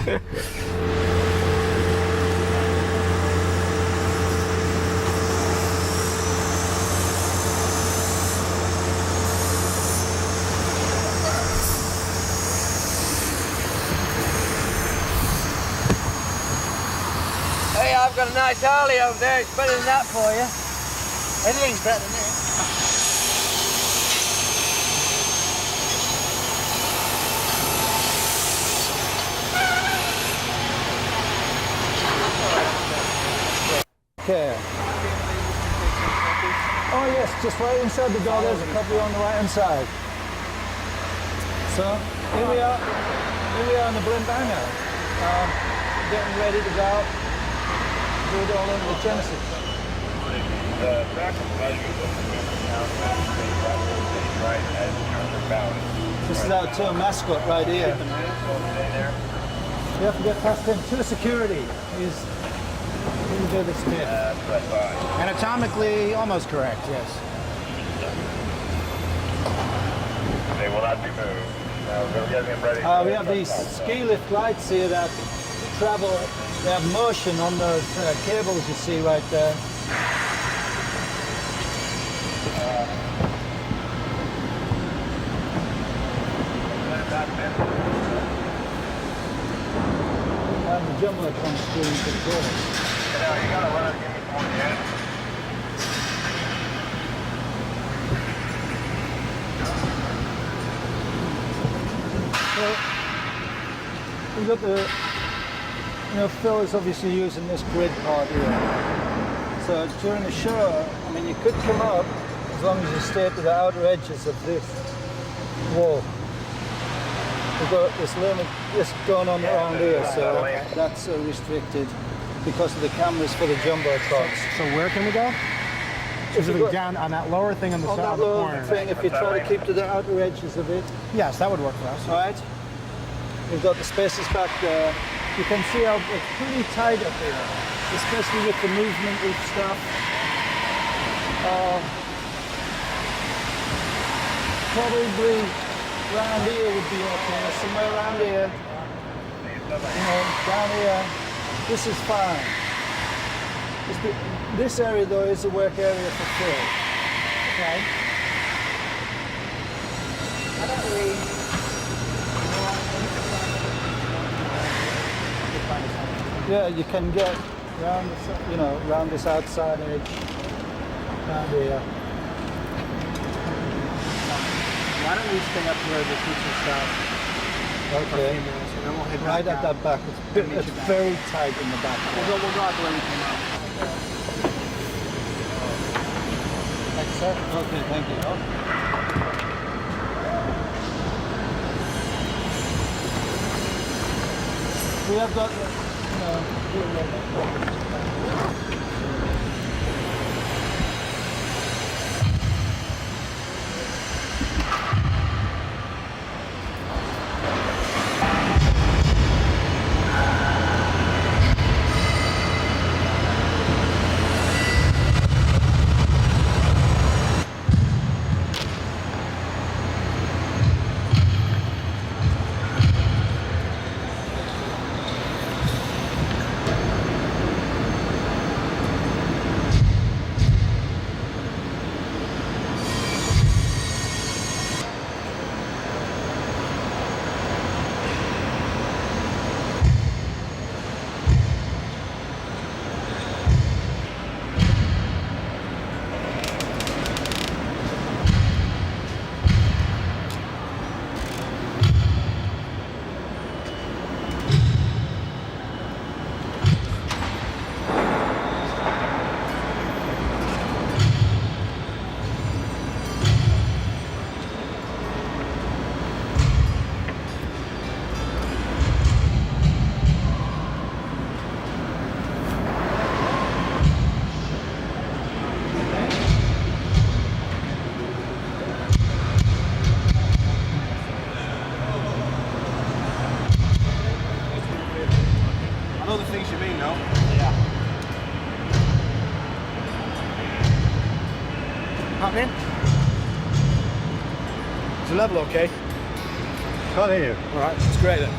Hey, I've got a nice Harley over there. It's better than that for you. Anything's better than this. Okay. Oh yes, just right inside the door. There's a copy on the right hand side. So here we are. Here we are in the blimp hangar, getting ready to go out. Do it all over the Genesis. The back of the right as counterbalance. This is our tour mascot right here. You have to get past him to the security. He's do this bit. Anatomically, almost correct, yes. They will not be moved. We'll get them ready. We have these ski lift lights here that travel, they have motion on those cables you see right there. And the jumbo comes through and control. You gotta run it, give me 48. So we've got the, Phil is obviously using this grid part here. So during the show, I mean, you could come up as long as you stay to the outer edges of this wall. We've got this limit, this going on around here, so that's restricted because of the cameras for the jumbo trucks. So where can we go? Specifically down on that lower thing on the side of the corner. On that lower thing, if you try to keep to the outer edges of it. Yes, that would work for us. All right. We've got the spaces back there. You can see how it's pretty tight up here, especially with the movement of stuff. Probably around here would be okay, somewhere around here. Down here, this is fine. This area though is a work area for Phil. Okay. How about we... Yeah, you can get around, around this outside edge, down here. Why don't we stay up where the teacher stops? Okay. And then we'll head Right back at out. that back. It's very tight in the back. We'll go out the way we came out. Thank you, sir. Okay, thank you. We have got, happening? Is the level okay? Can't hear you. All right, it's great then.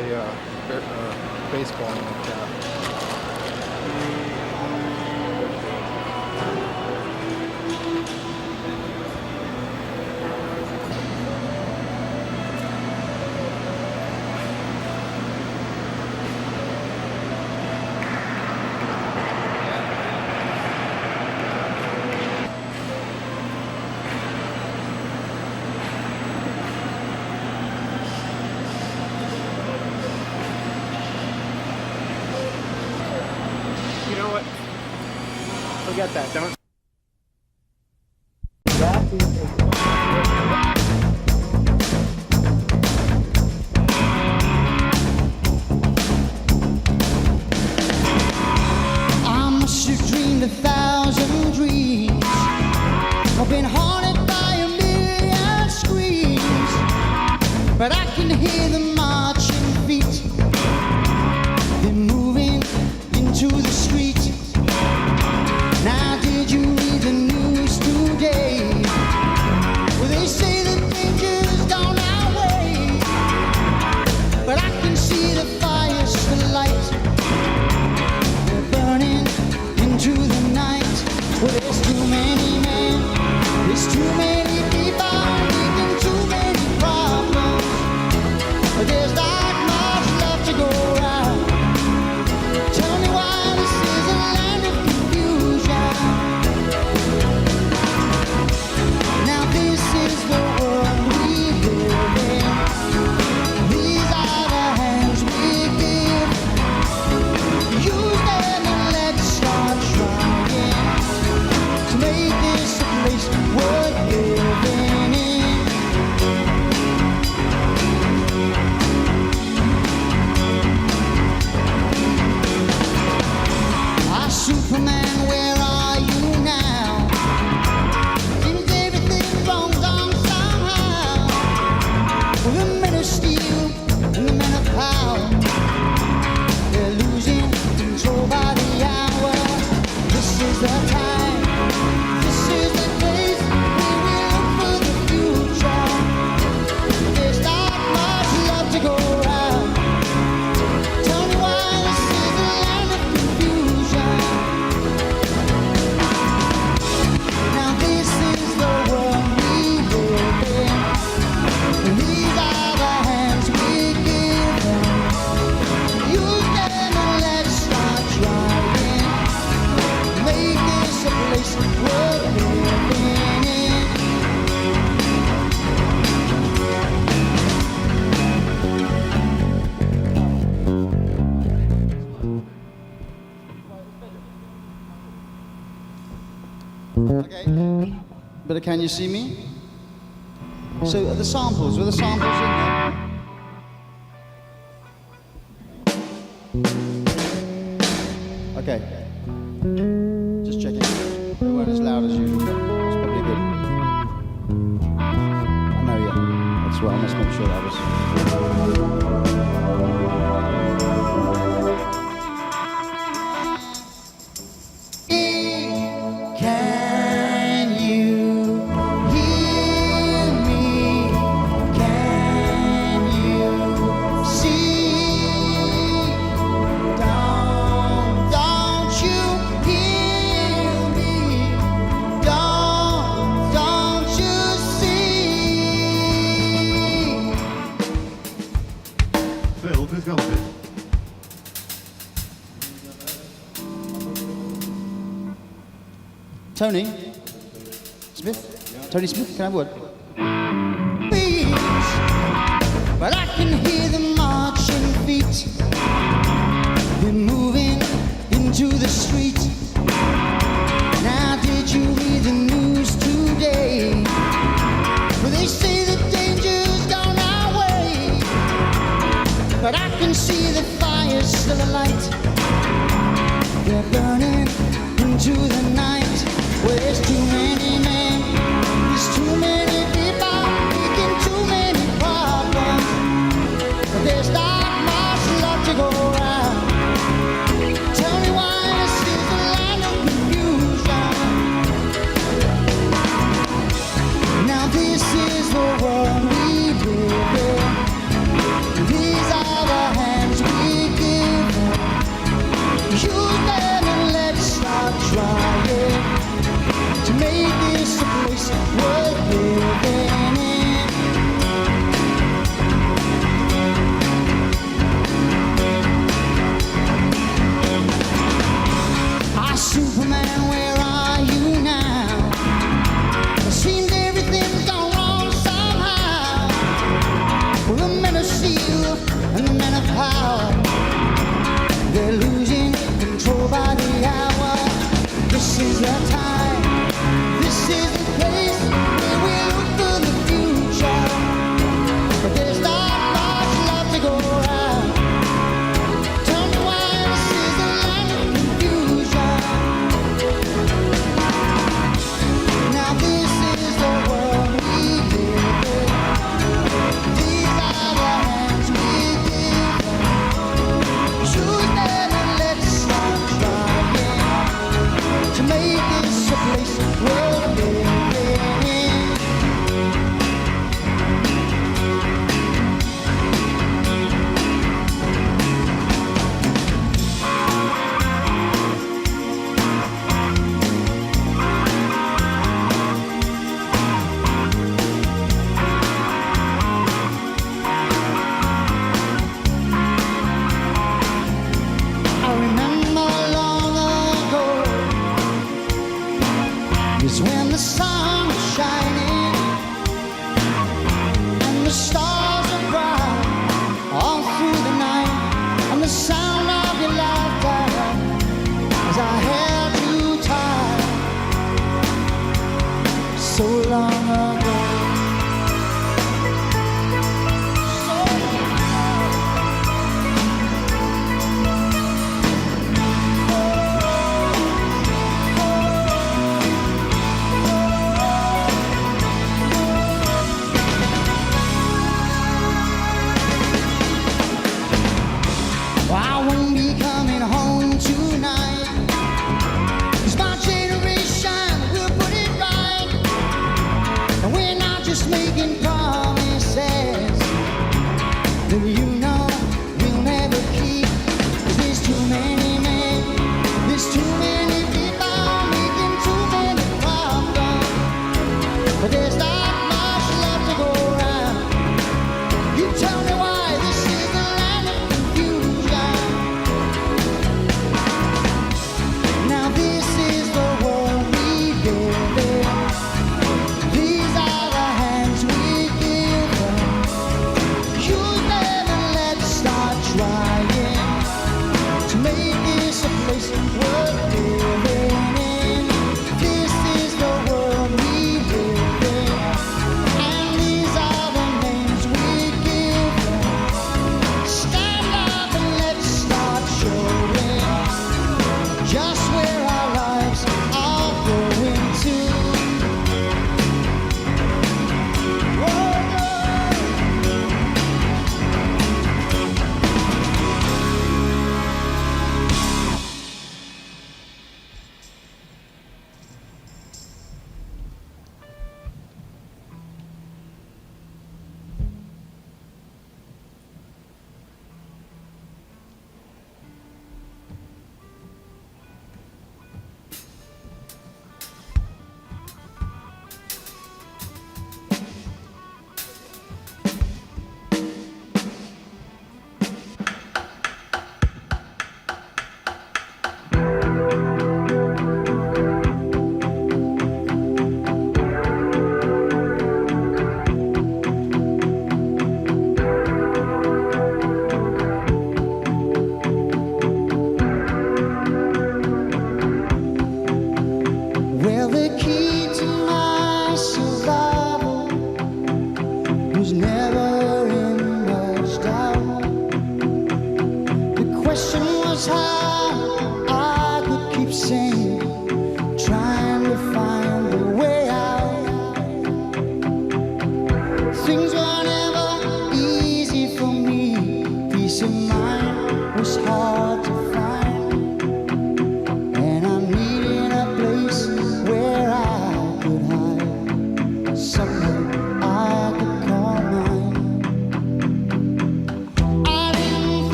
a baseball like that. You know what? Forget that. Don't. I must have dreamed 1,000 dreams. I've been haunted by a million screams, but I can hear the marching feet. They're moving into the street. Now did you read the news today? Well, they say the danger's gone our way, but I can see the fire still light. They're burning into the night. Well, there's too many men, there's too many people, making too many problems. But there's not much left to go around. Tell me why this is a land of confusion. Now this is the world we live in. These are the hands we give. Use them and let's start trying to make this a place worth living in. Superman, where are you now? Seems everything wrong's on somehow. Well, the men of steel and the men of power, they're losing control by the hour. This is the time, this is the place we will look for the future. There's not much love to go around. Tell me why this is a land of confusion. Now this is the world we live in. These are the hands we give them. Use them and let's start trying. Make this a place worth living in. Okay, but can you see me? So are the samples, were the samples in there? Okay, just checking. They weren't as loud as usual. It's probably good. I know, yeah. That's right, I must make sure that was. Can you hear me? Can you see? Don't you hear me? Don't you see? Phil, who's got it? Tony Smith? Tony Smith, can I have a word? Please, but I can hear the marching feet. They're moving into the street. Now did you read the news today? Well, they say the danger's gone our way, but I can see the fire's still alight. They're burning into the night. Well, there's too many men, there's too many people, making too many problems. But there's not much love to go around. Tell me why this is a land of confusion. Now this is the world we live in. These are the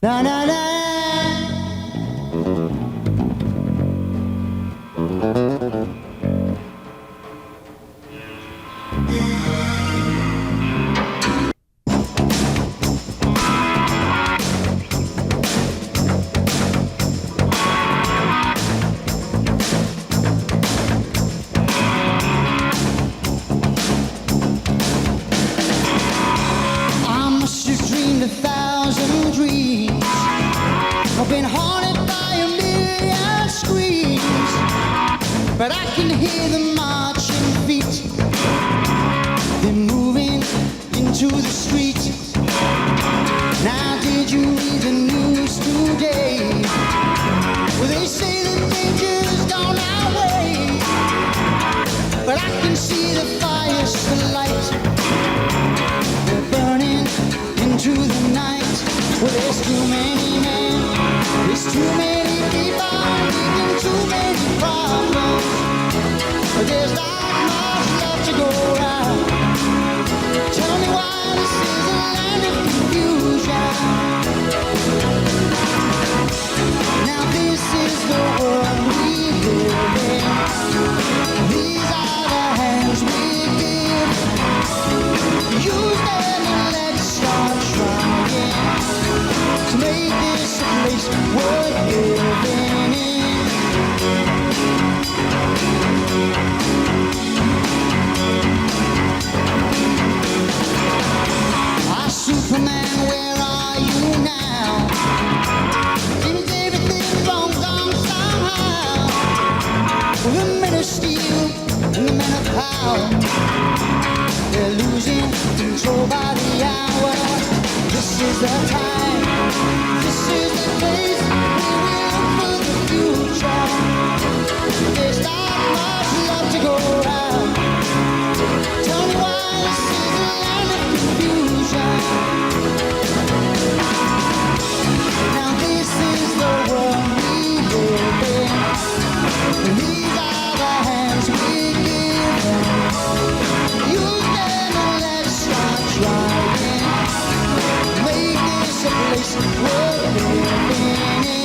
Na na na. I must have dreamed 1,000 dreams. I've been haunted by a million screams, but I can hear the marching feet. They're moving into the street. Now did you read the news today? Well, they say the danger's gone our way, but I can see the fire still light. They're burning into the night. Well, there's too many men, there's too many people, making too many problems. But there's not much left to go around. Tell me why this is a land of confusion. Now this is the world we live in. These are the hands we give. Use them and let's start trying to make this a place worth living in. Superman, where are you now? Seems everything's wrong somehow. The men of steel and the men of power, they're losing control by the hour. This is the time, this is the place we will for the future. There's not much left to go around. Tell me why this is a land of confusion. Now this is the world we live in. These are the hands we give. Use them and let's start trying. Make this a place worth living in.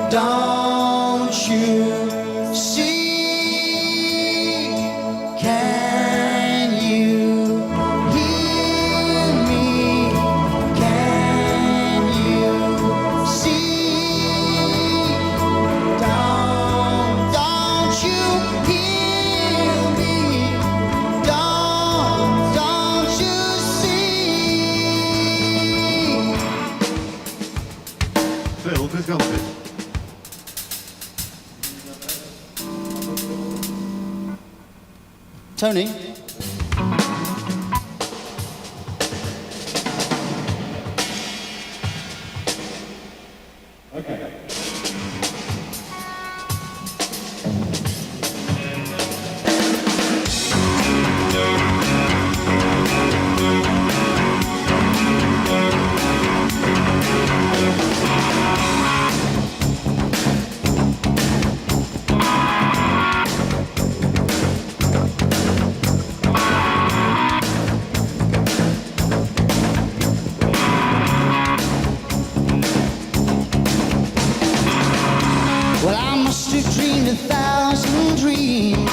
Don't you see? Can you hear me? Can you see? Don't you hear me? Don't you see? Phil, who's got it? Tony? Well, I must have dreamed 1,000 dreams.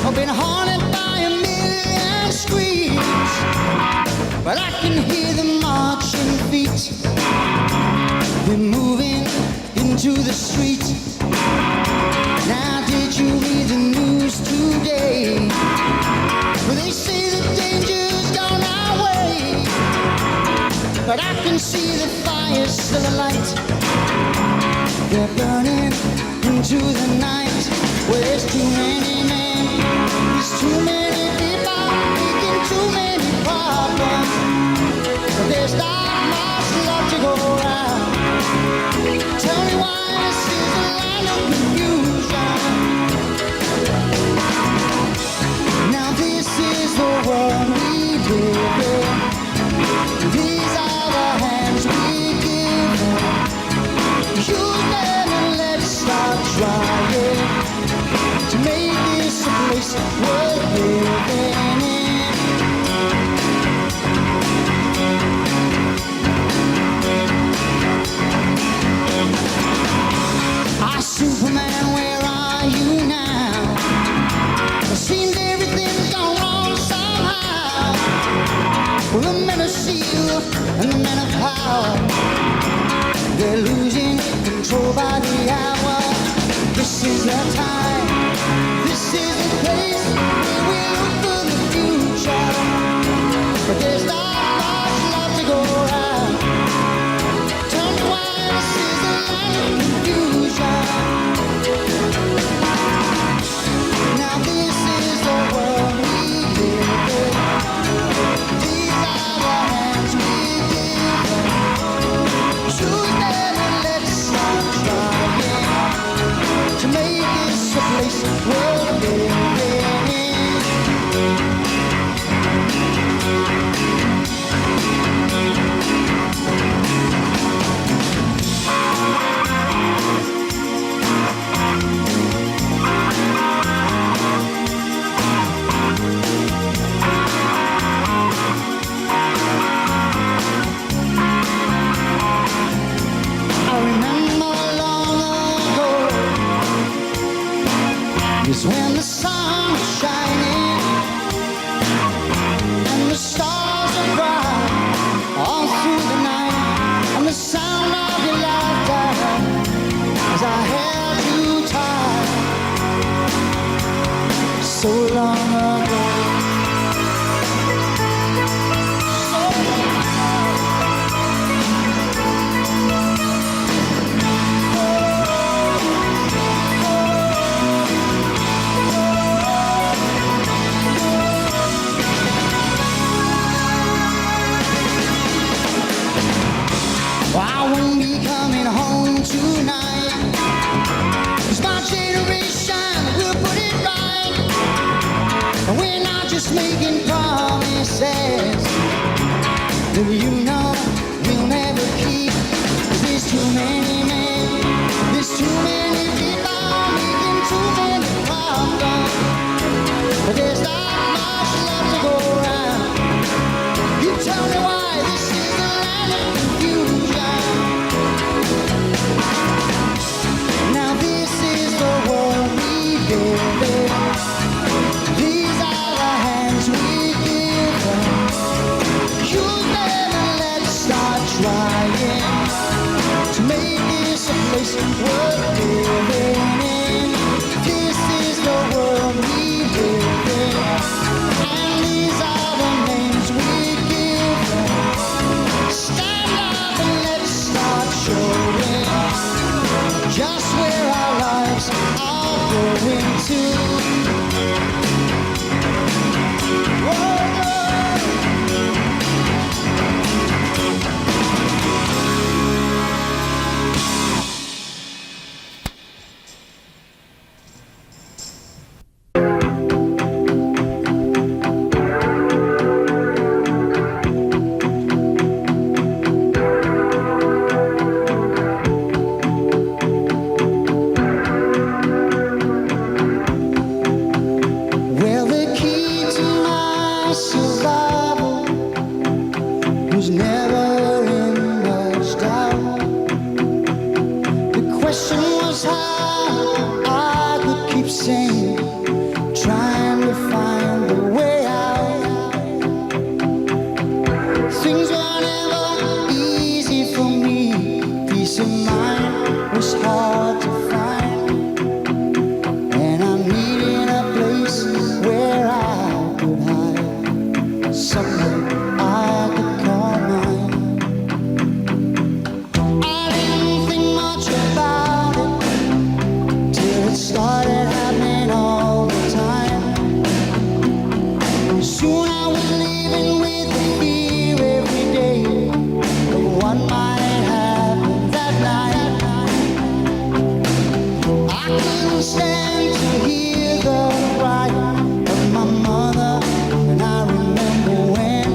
I've been haunted by a million screams, but I can hear the marching feet. They're moving into the street. Now did you read the news today? Well, they say the danger's gone our way, but I can see the fire still alight. They're burning into the night. Well, there's too many men, there's too many people, making too many problems. But power. They're losing control by the hour. This is the time, this is the place where we look for the future. But there's not much love to go around. Tell me why this is the land of confusion. Now this is the world we live in. These are the hands we give them. Choose them and let's start trying to make this a place worth living in. I remember long ago is when the sun was shining and the stars are bright all through the night, and the sound of your laughter as I held you tight so long ago. So long I won't be coming home tonight, 'cause my generation will put it right. And we're not just making promises that you know we'll never keep. 'Cause there's too many men, there's too many people making too many problems. But there's not much love to go around. You tell me why this is the land of confusion. Now this is the world we live in. These are the hands we give them. Use them and let's start trying to make this a place worth living in. This is the world we live in, and these are the names we give them. Stand up and let's start showing just where our lives are going to. Whoa. Well, the key to my survival was never in much doubt. The question was how I could keep singing, trying to find a way out. Things were never easy for me. Peace of mind was hard to find. And I needed a place where I could hide, somewhere I could call mine. I didn't think much about it till it started happening all the time. Soon I was living with the fear every day of what might happen that night. I couldn't stand to hear the cry of my mother, and I remember when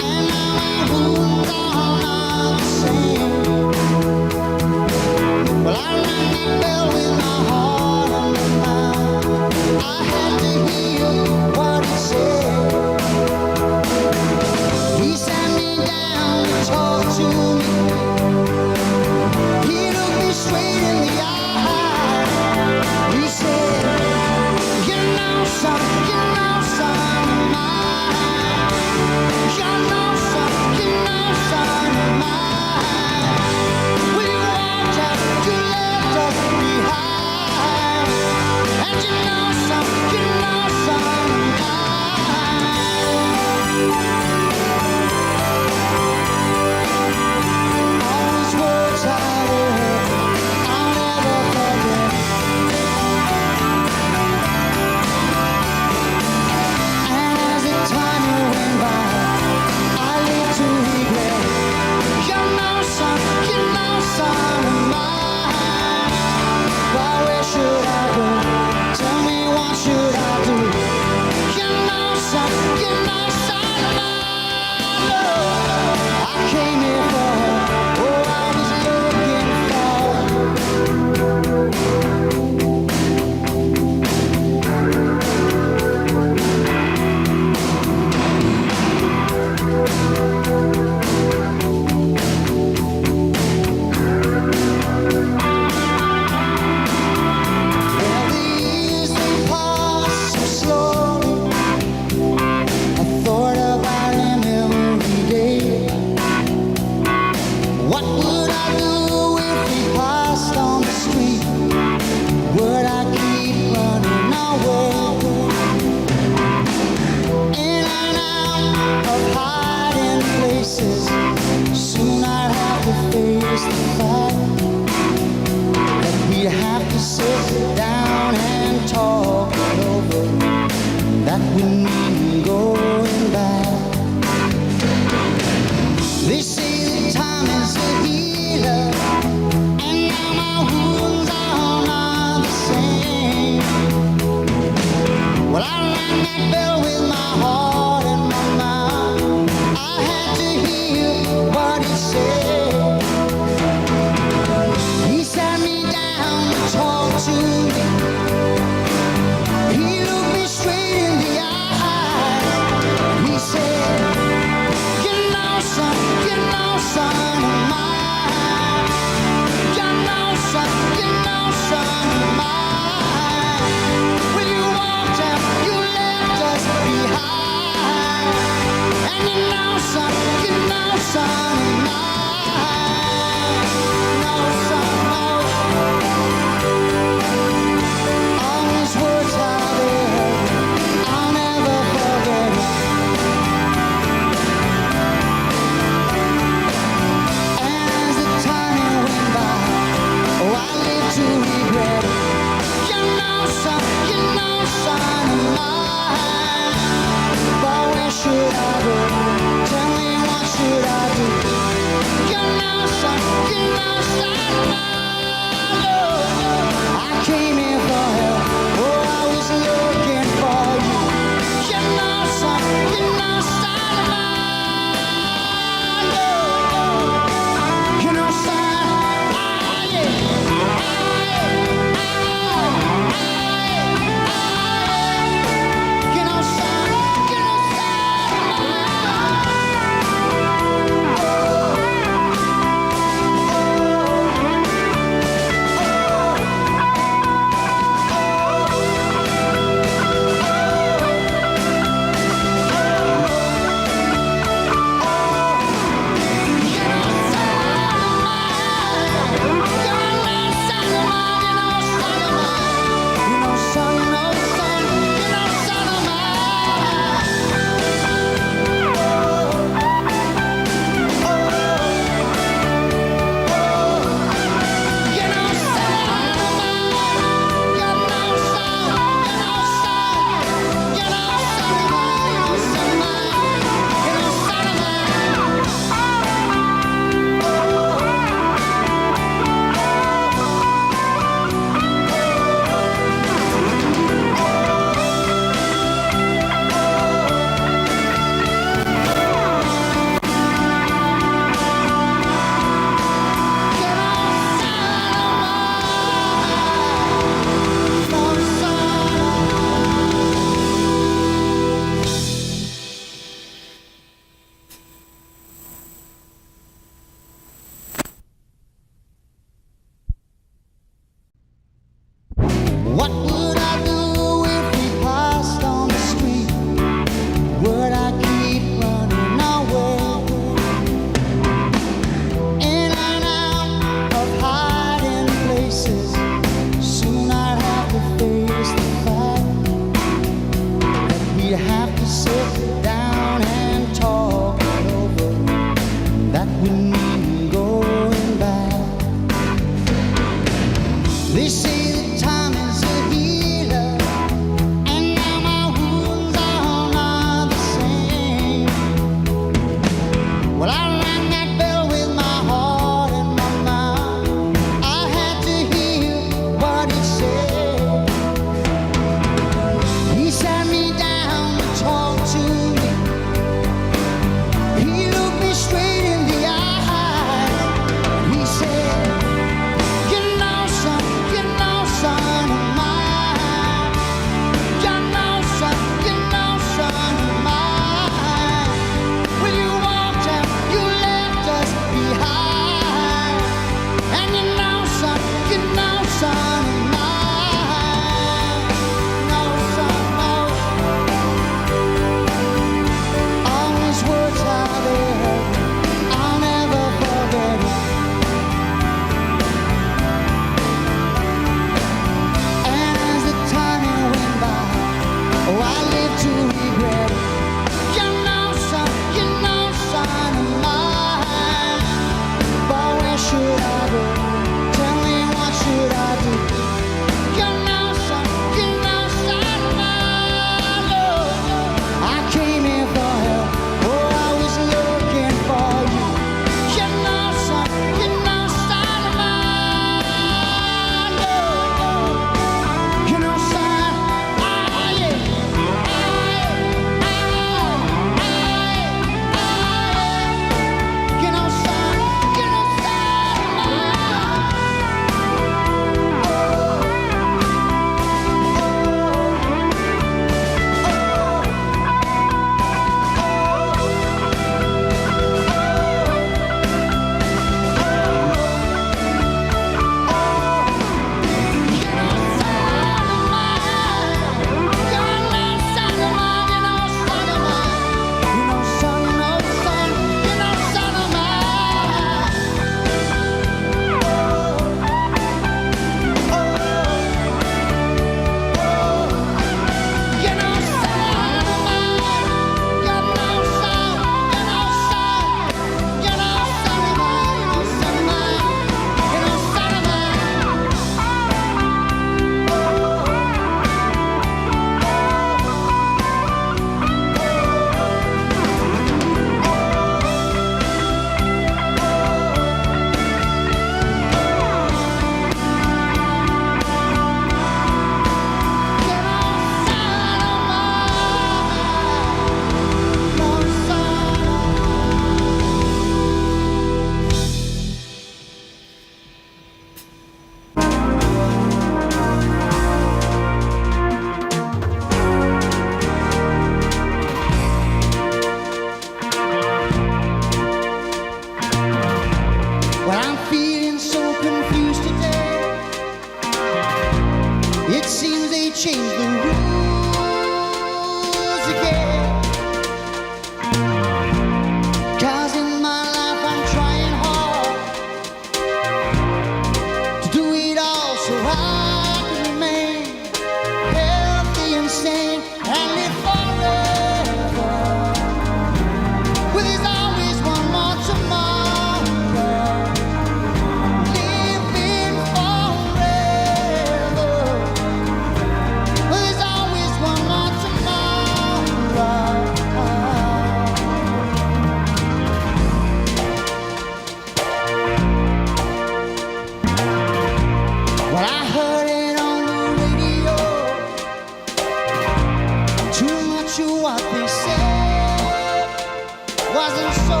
wasn't so.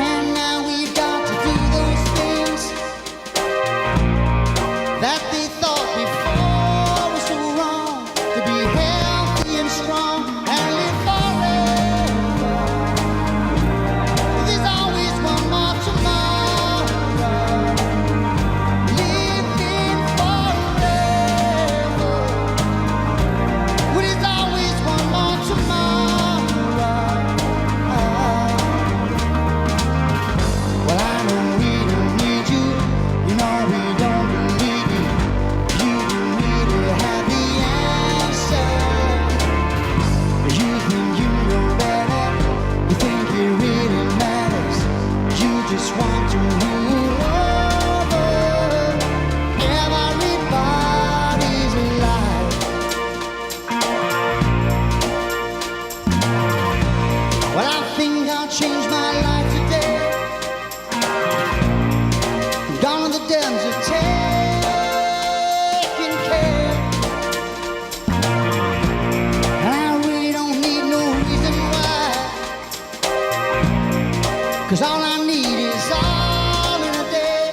And now we've got to do those things that they thought before was so wrong. To be healthy and strong and live forever. There's always one more tomorrow. Living forever. Well, there's always one more tomorrow. Well, I know we don't need you. You know we don't believe you. You really have the answer. You think you know better. You think it really matters. You just want to rule over everybody's life. Well, I think I'll change my life today. Gone are the days of taking care. And I really don't need no reason why. 'Cause all I need is all in a day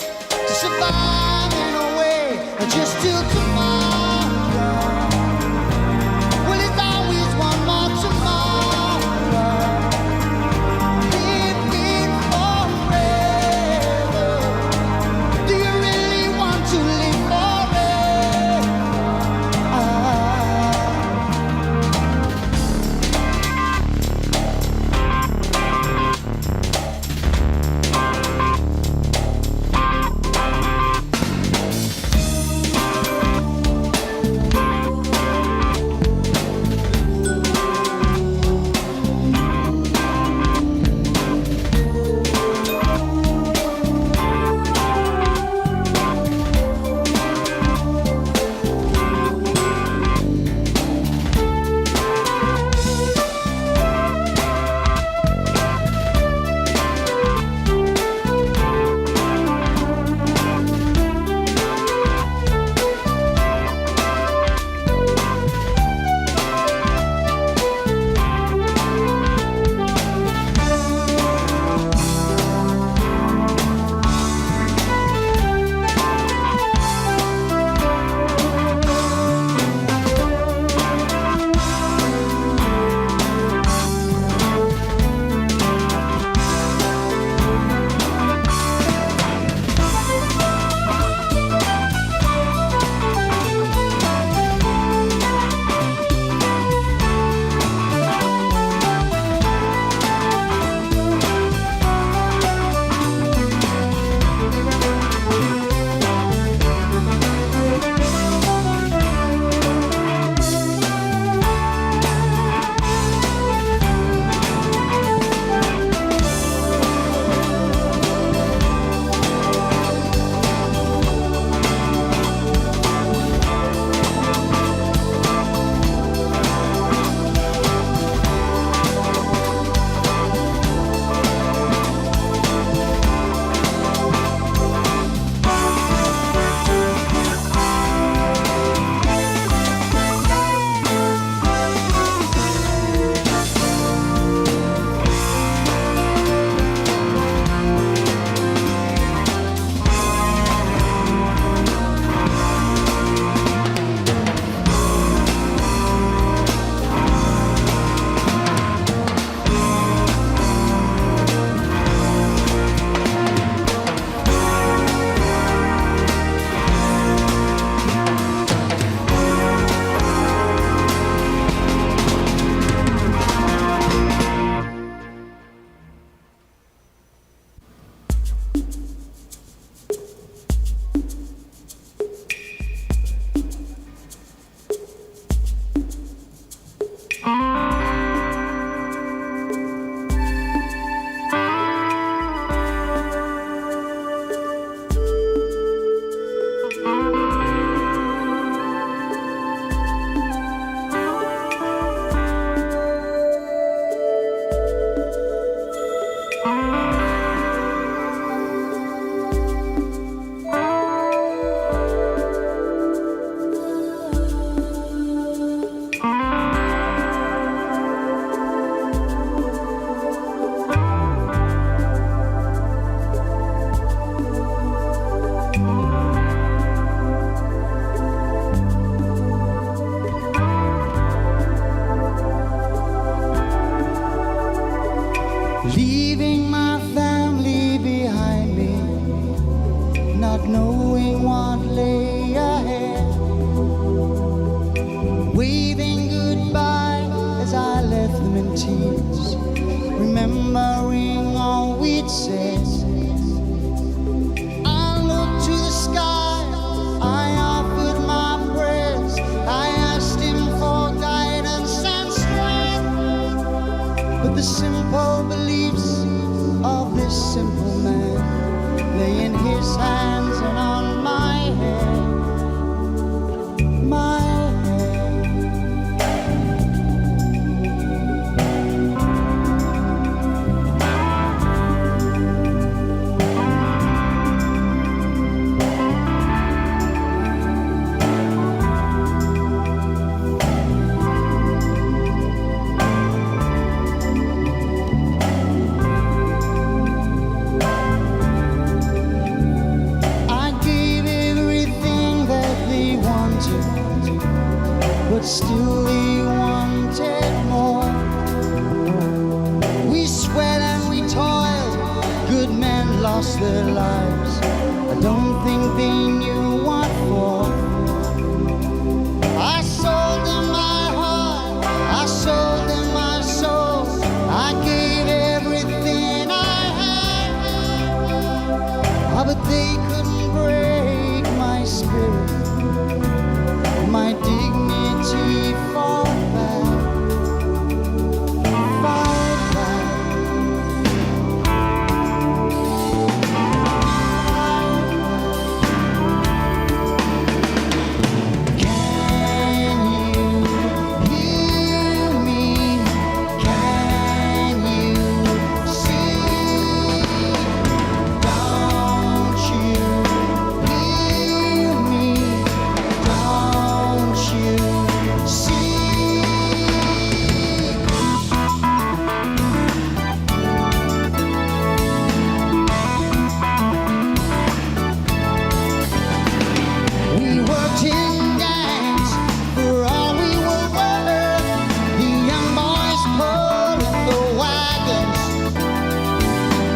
to survive in a way just till tomorrow. Well, there's always one more tomorrow. Living forever. Do you really want to live forever? leaving my family behind me, not knowing what lay ahead, waving goodbye as I left them in tears, remembering all we'd said. I looked to the sky, I offered my prayers, I asked him for guidance and strength, but the simple beliefs of this simple man lay in his hands and on my head, my head. But still they wanted more. We sweat and we toiled, good men lost their lives. I don't think they knew what for. I sold them my heart, I sold them my soul, I gave everything I had. But they couldn't break my spirit, my dignity fall back, fall back. Can you hear me? Can you see? Don't you hear me? Don't you see? We worked in gangs for all we were worth. The young boys pulling the wagons.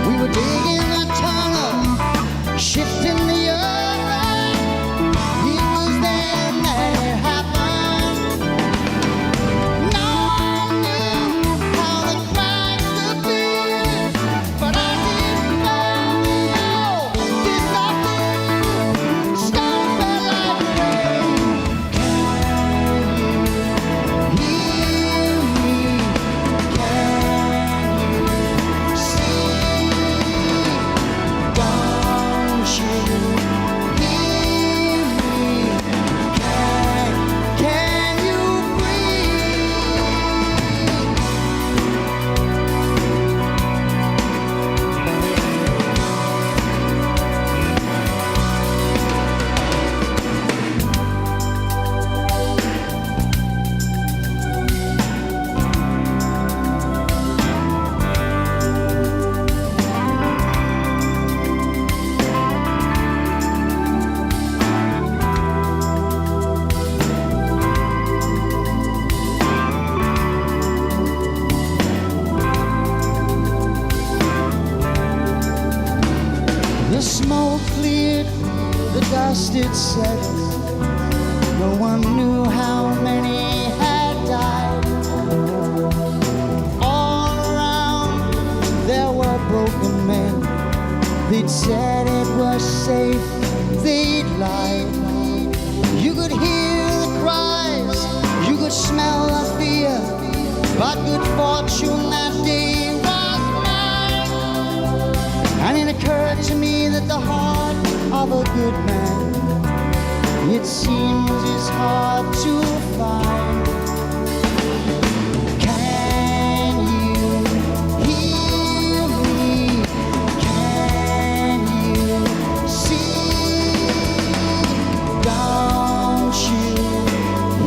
We were digging the tunnel, shifting the earth. It was then that it happened. No one knew how the cracks would be, but I didn't know this nothing. Stone fell like rain. Can you hear me? Can you see? Don't you hear me? Can you breathe? The smoke cleared, the dust it settled. No one knew how many had died. All around there were broken men. They'd said it was safe, they'd lied. You could hear the cries, you could smell the fear, but good fortune that day was mine. And it occurred to me that the heart of a good man, it seems, is hard to find. Can you hear me? Can you see? Don't you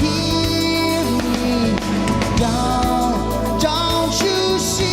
hear me? Don't you see?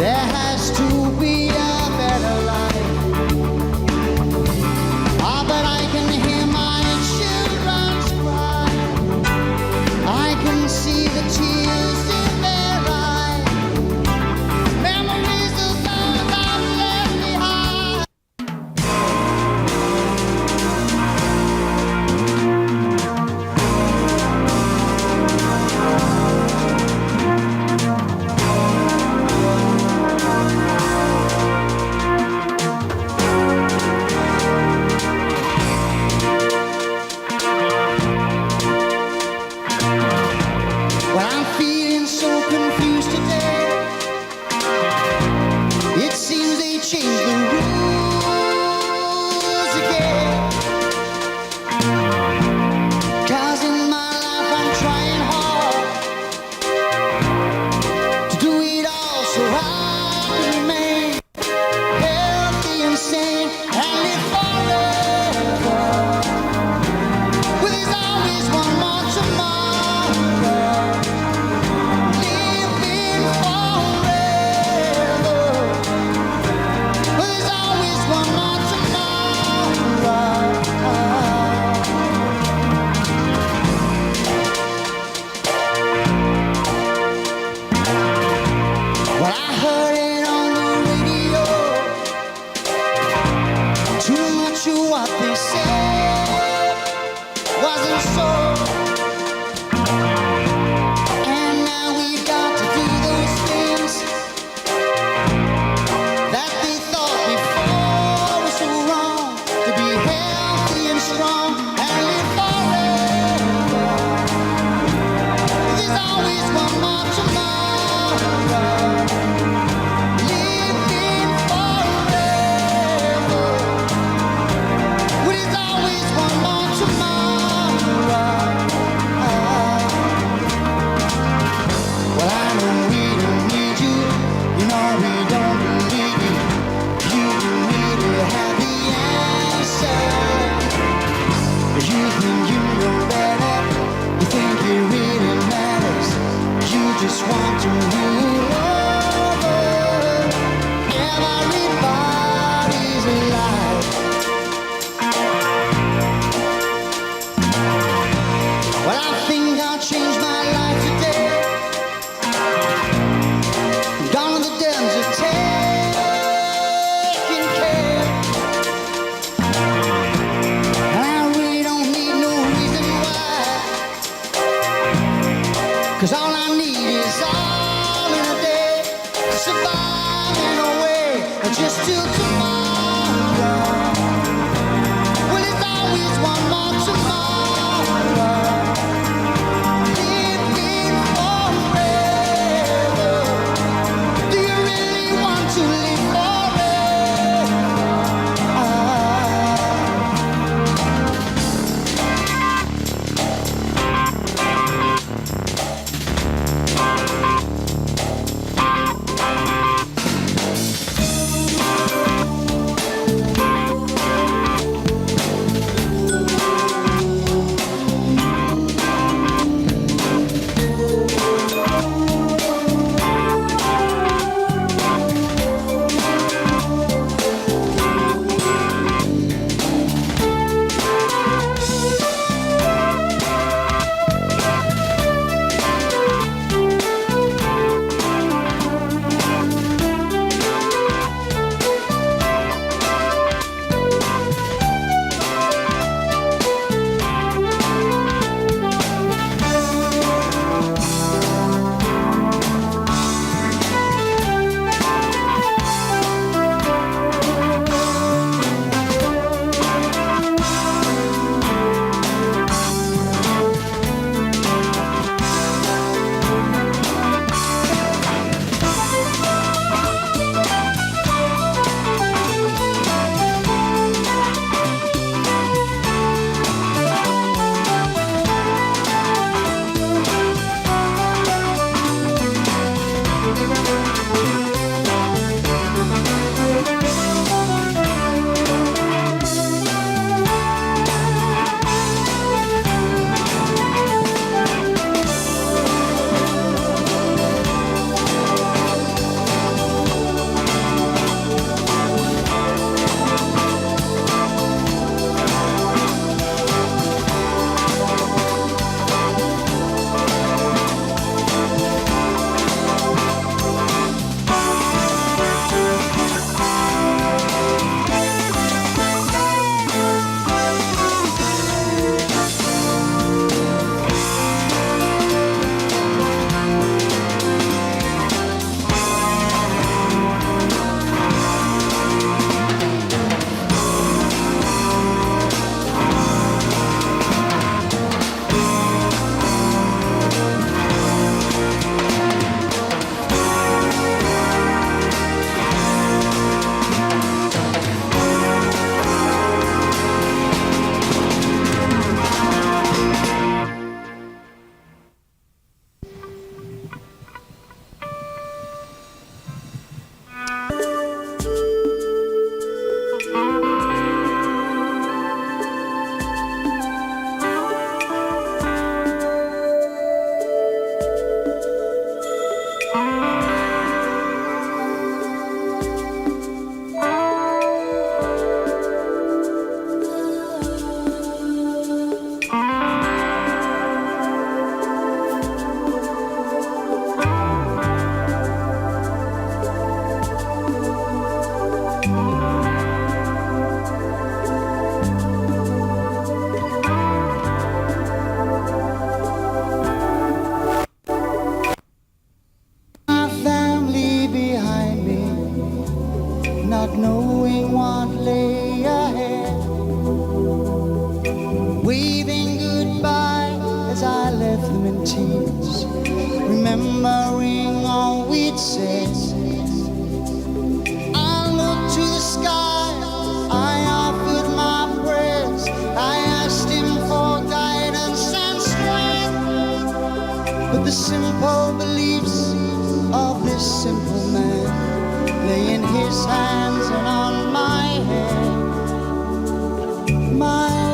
There has to be a better life. Ah, but I can hear my children's cry. I can see the tears in their eyes. Memories of those I've left behind. Well, I'm feeling so confused today. It seems they changed the rules again. 'Cause in my life I'm trying hard to do it all so I can remain healthy and sane and live forever. Well, there's always one more tomorrow. Living forever. Well, there's always one more tomorrow. Well, I heard it on the radio. Too much of what they said wasn't so. And now we've got to do those things that they thought before was so wrong. To be healthy and strong and live forever. There's always one more tomorrow. Living forever. Well, there's always one more tomorrow. Well, I know we don't need you. You know we don't believe you. You really have the answer. You think you know better. You think it really matters. You just want to rule over everybody's life. Well, I think I'll change my life today. Gone with the dens of taking care. And I really don't need no reason why. 'Cause all I need is all in a day to survive in a way just till tomorrow. Well, it's always one more tomorrow. Living forever. Do you really want to live forever? knowing what lay ahead, waving goodbye as I left them in tears, remembering all we'd said. I looked to the sky, I offered my prayers, I asked him for guidance and strength, but the simple beliefs of this simple man lay in his hands and on my head, my head.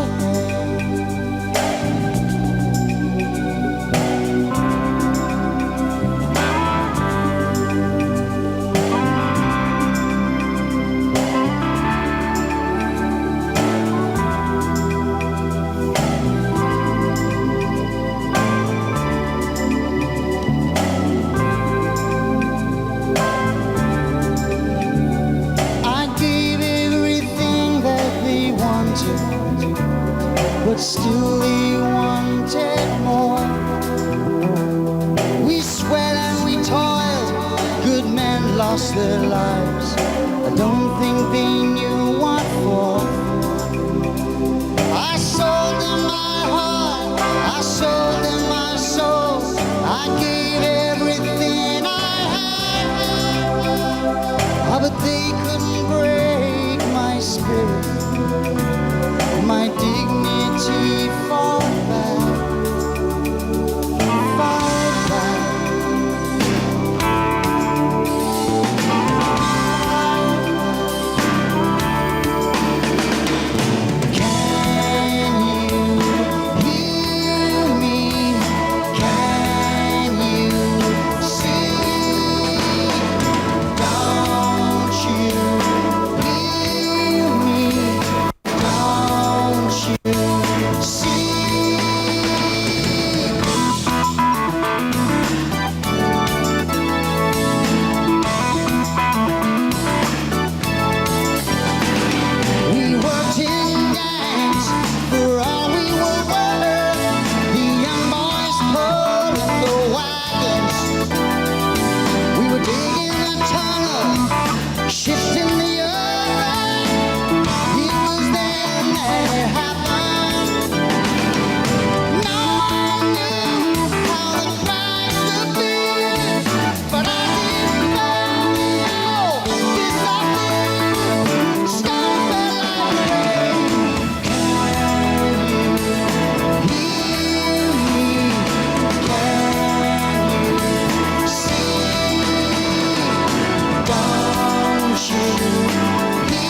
But still they wanted more. We sweat and we toiled, good men lost their lives. I don't think they knew what for. I sold them my heart, I sold them my soul, I gave everything I had. But they couldn't break my spirit, my dignity fall back, fall back. Can you hear me? Can you see? Don't you hear me? Don't you see? We worked in gangs for all we were worth. The young boys pulling the wagons. We were digging the tunnel, shifting the earth. It was then that it happened. No one knew how the crash would be, but I didn't know this afternoon. Stone fell like rain. Can you hear me? Can you see? Don't you hear me?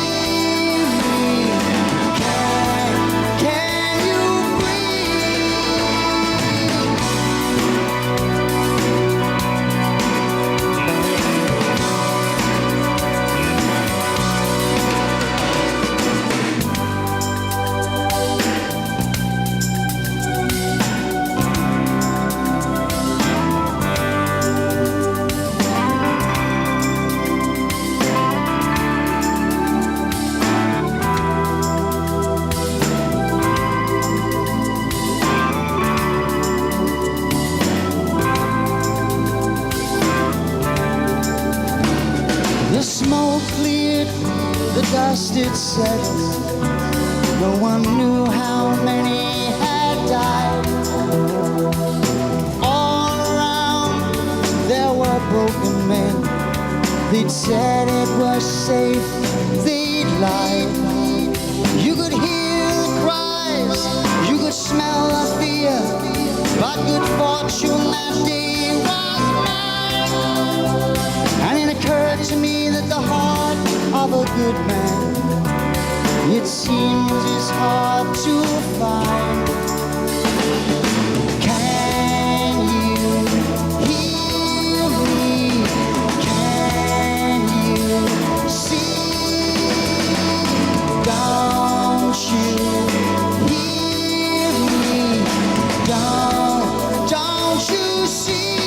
Can you breathe? The smoke cleared, the dust it settled. No one knew how many had died. All around there were broken men. They'd said it was safe, they'd lied. You could hear the cries, you could smell the fear, but good fortune that day was mine. And it occurred to me that the heart of a good man, it seems is hard to find. Can you hear me? Can you see? Don't you hear me? Don't you see?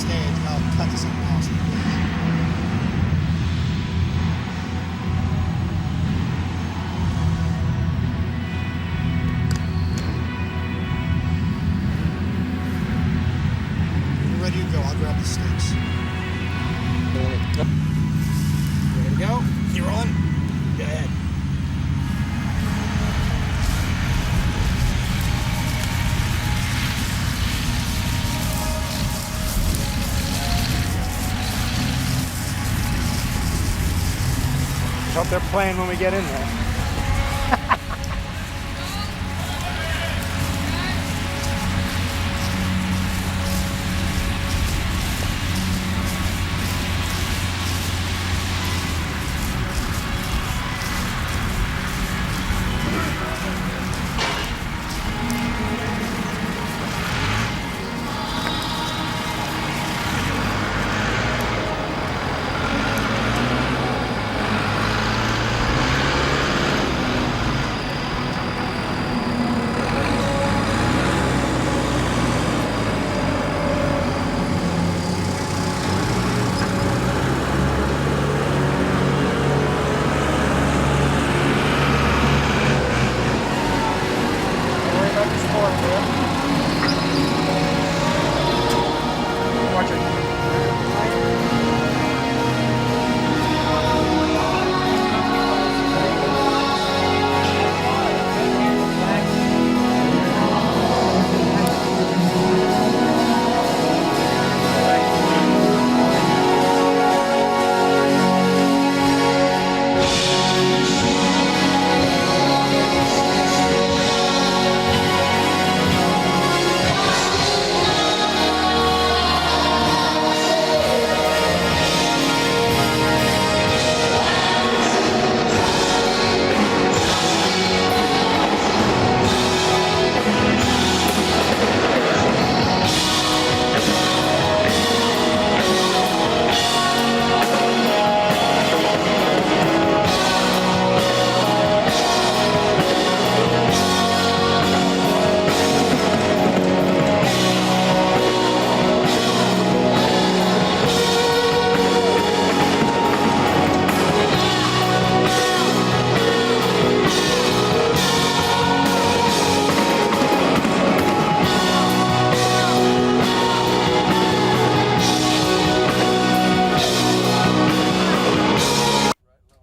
stage and I'll cut to something else. You're ready to go. I'll grab the sticks. Ready to go? You're on? Go ahead. Hope they're playing when we get in there.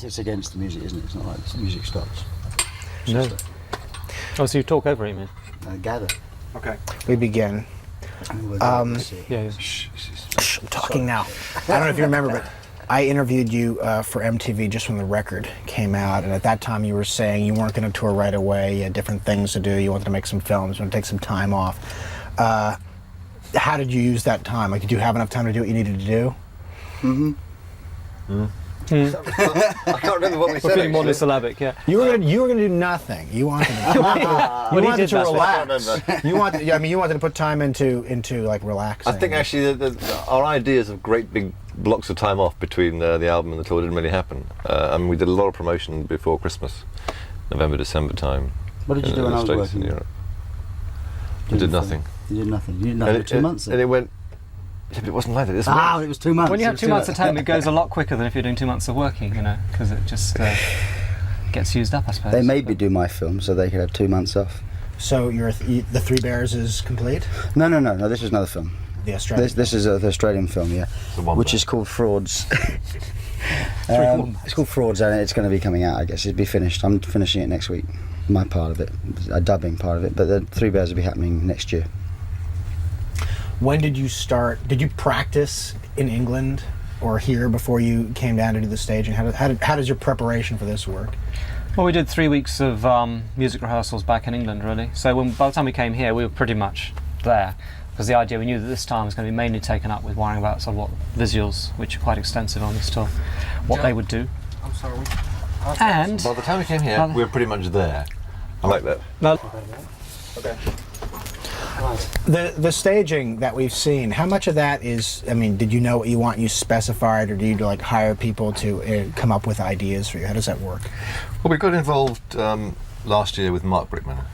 It's against the music, isn't it? It's not like the music stops. No. Oh, so you talk over it, you mean? Gather. Okay. We begin. Yeah. Shh, I'm talking now. I don't know if you remember, but I interviewed you for MTV just when the record came out, and at that time you were saying you weren't going to tour right away, you had different things to do, you wanted to make some films, you wanted to take some time off. How did you use that time? Like, did you have enough time to do what you needed to do? I can't remember what we said. We're feeling monosyllabic, yeah. You were going to do nothing. You wanted to relax. You wanted to put time into like relaxing. I think actually our ideas of great big blocks of time off between the album and the tour didn't really happen. I mean, we did a lot of promotion before Christmas, November, December time. What did you do when I was working? In Europe. We did nothing. You did nothing. You did nothing for 2 months. And it went. It wasn't like that. It was 2 months. When you have 2 months at home, it goes a lot quicker than if you're doing 2 months of working, you know, because it just gets used up, I suppose. They made me do my film so they could have 2 months off. So the Three Bears is complete? No. This is another film. The Australian. This is the Australian film, yeah, which is called Frauds. It's called Frauds, and it's going to be coming out. I guess it'll be finished. I'm finishing it next week. My part of it, a dubbing part of it, but the Three Bears will be happening next year. When did you start? Did you practice in England or here before you came down to do the staging? How does your preparation for this work? Well, we did 3 weeks of music rehearsals back in England, really. So by the time we came here, we were pretty much there. Because the idea, we knew that this time was going to be mainly taken up with worrying about sort of what visuals, which are quite extensive on this tour, what they would do. I'm sorry. And by the time we came here, we were pretty much there. I like that. No. Okay. The staging that we've seen, how much of that is, I mean, did you know what you want, you specified, or do you like hire people to come up with ideas for you? How does that work? Well, we got involved last year with Mark Brickman,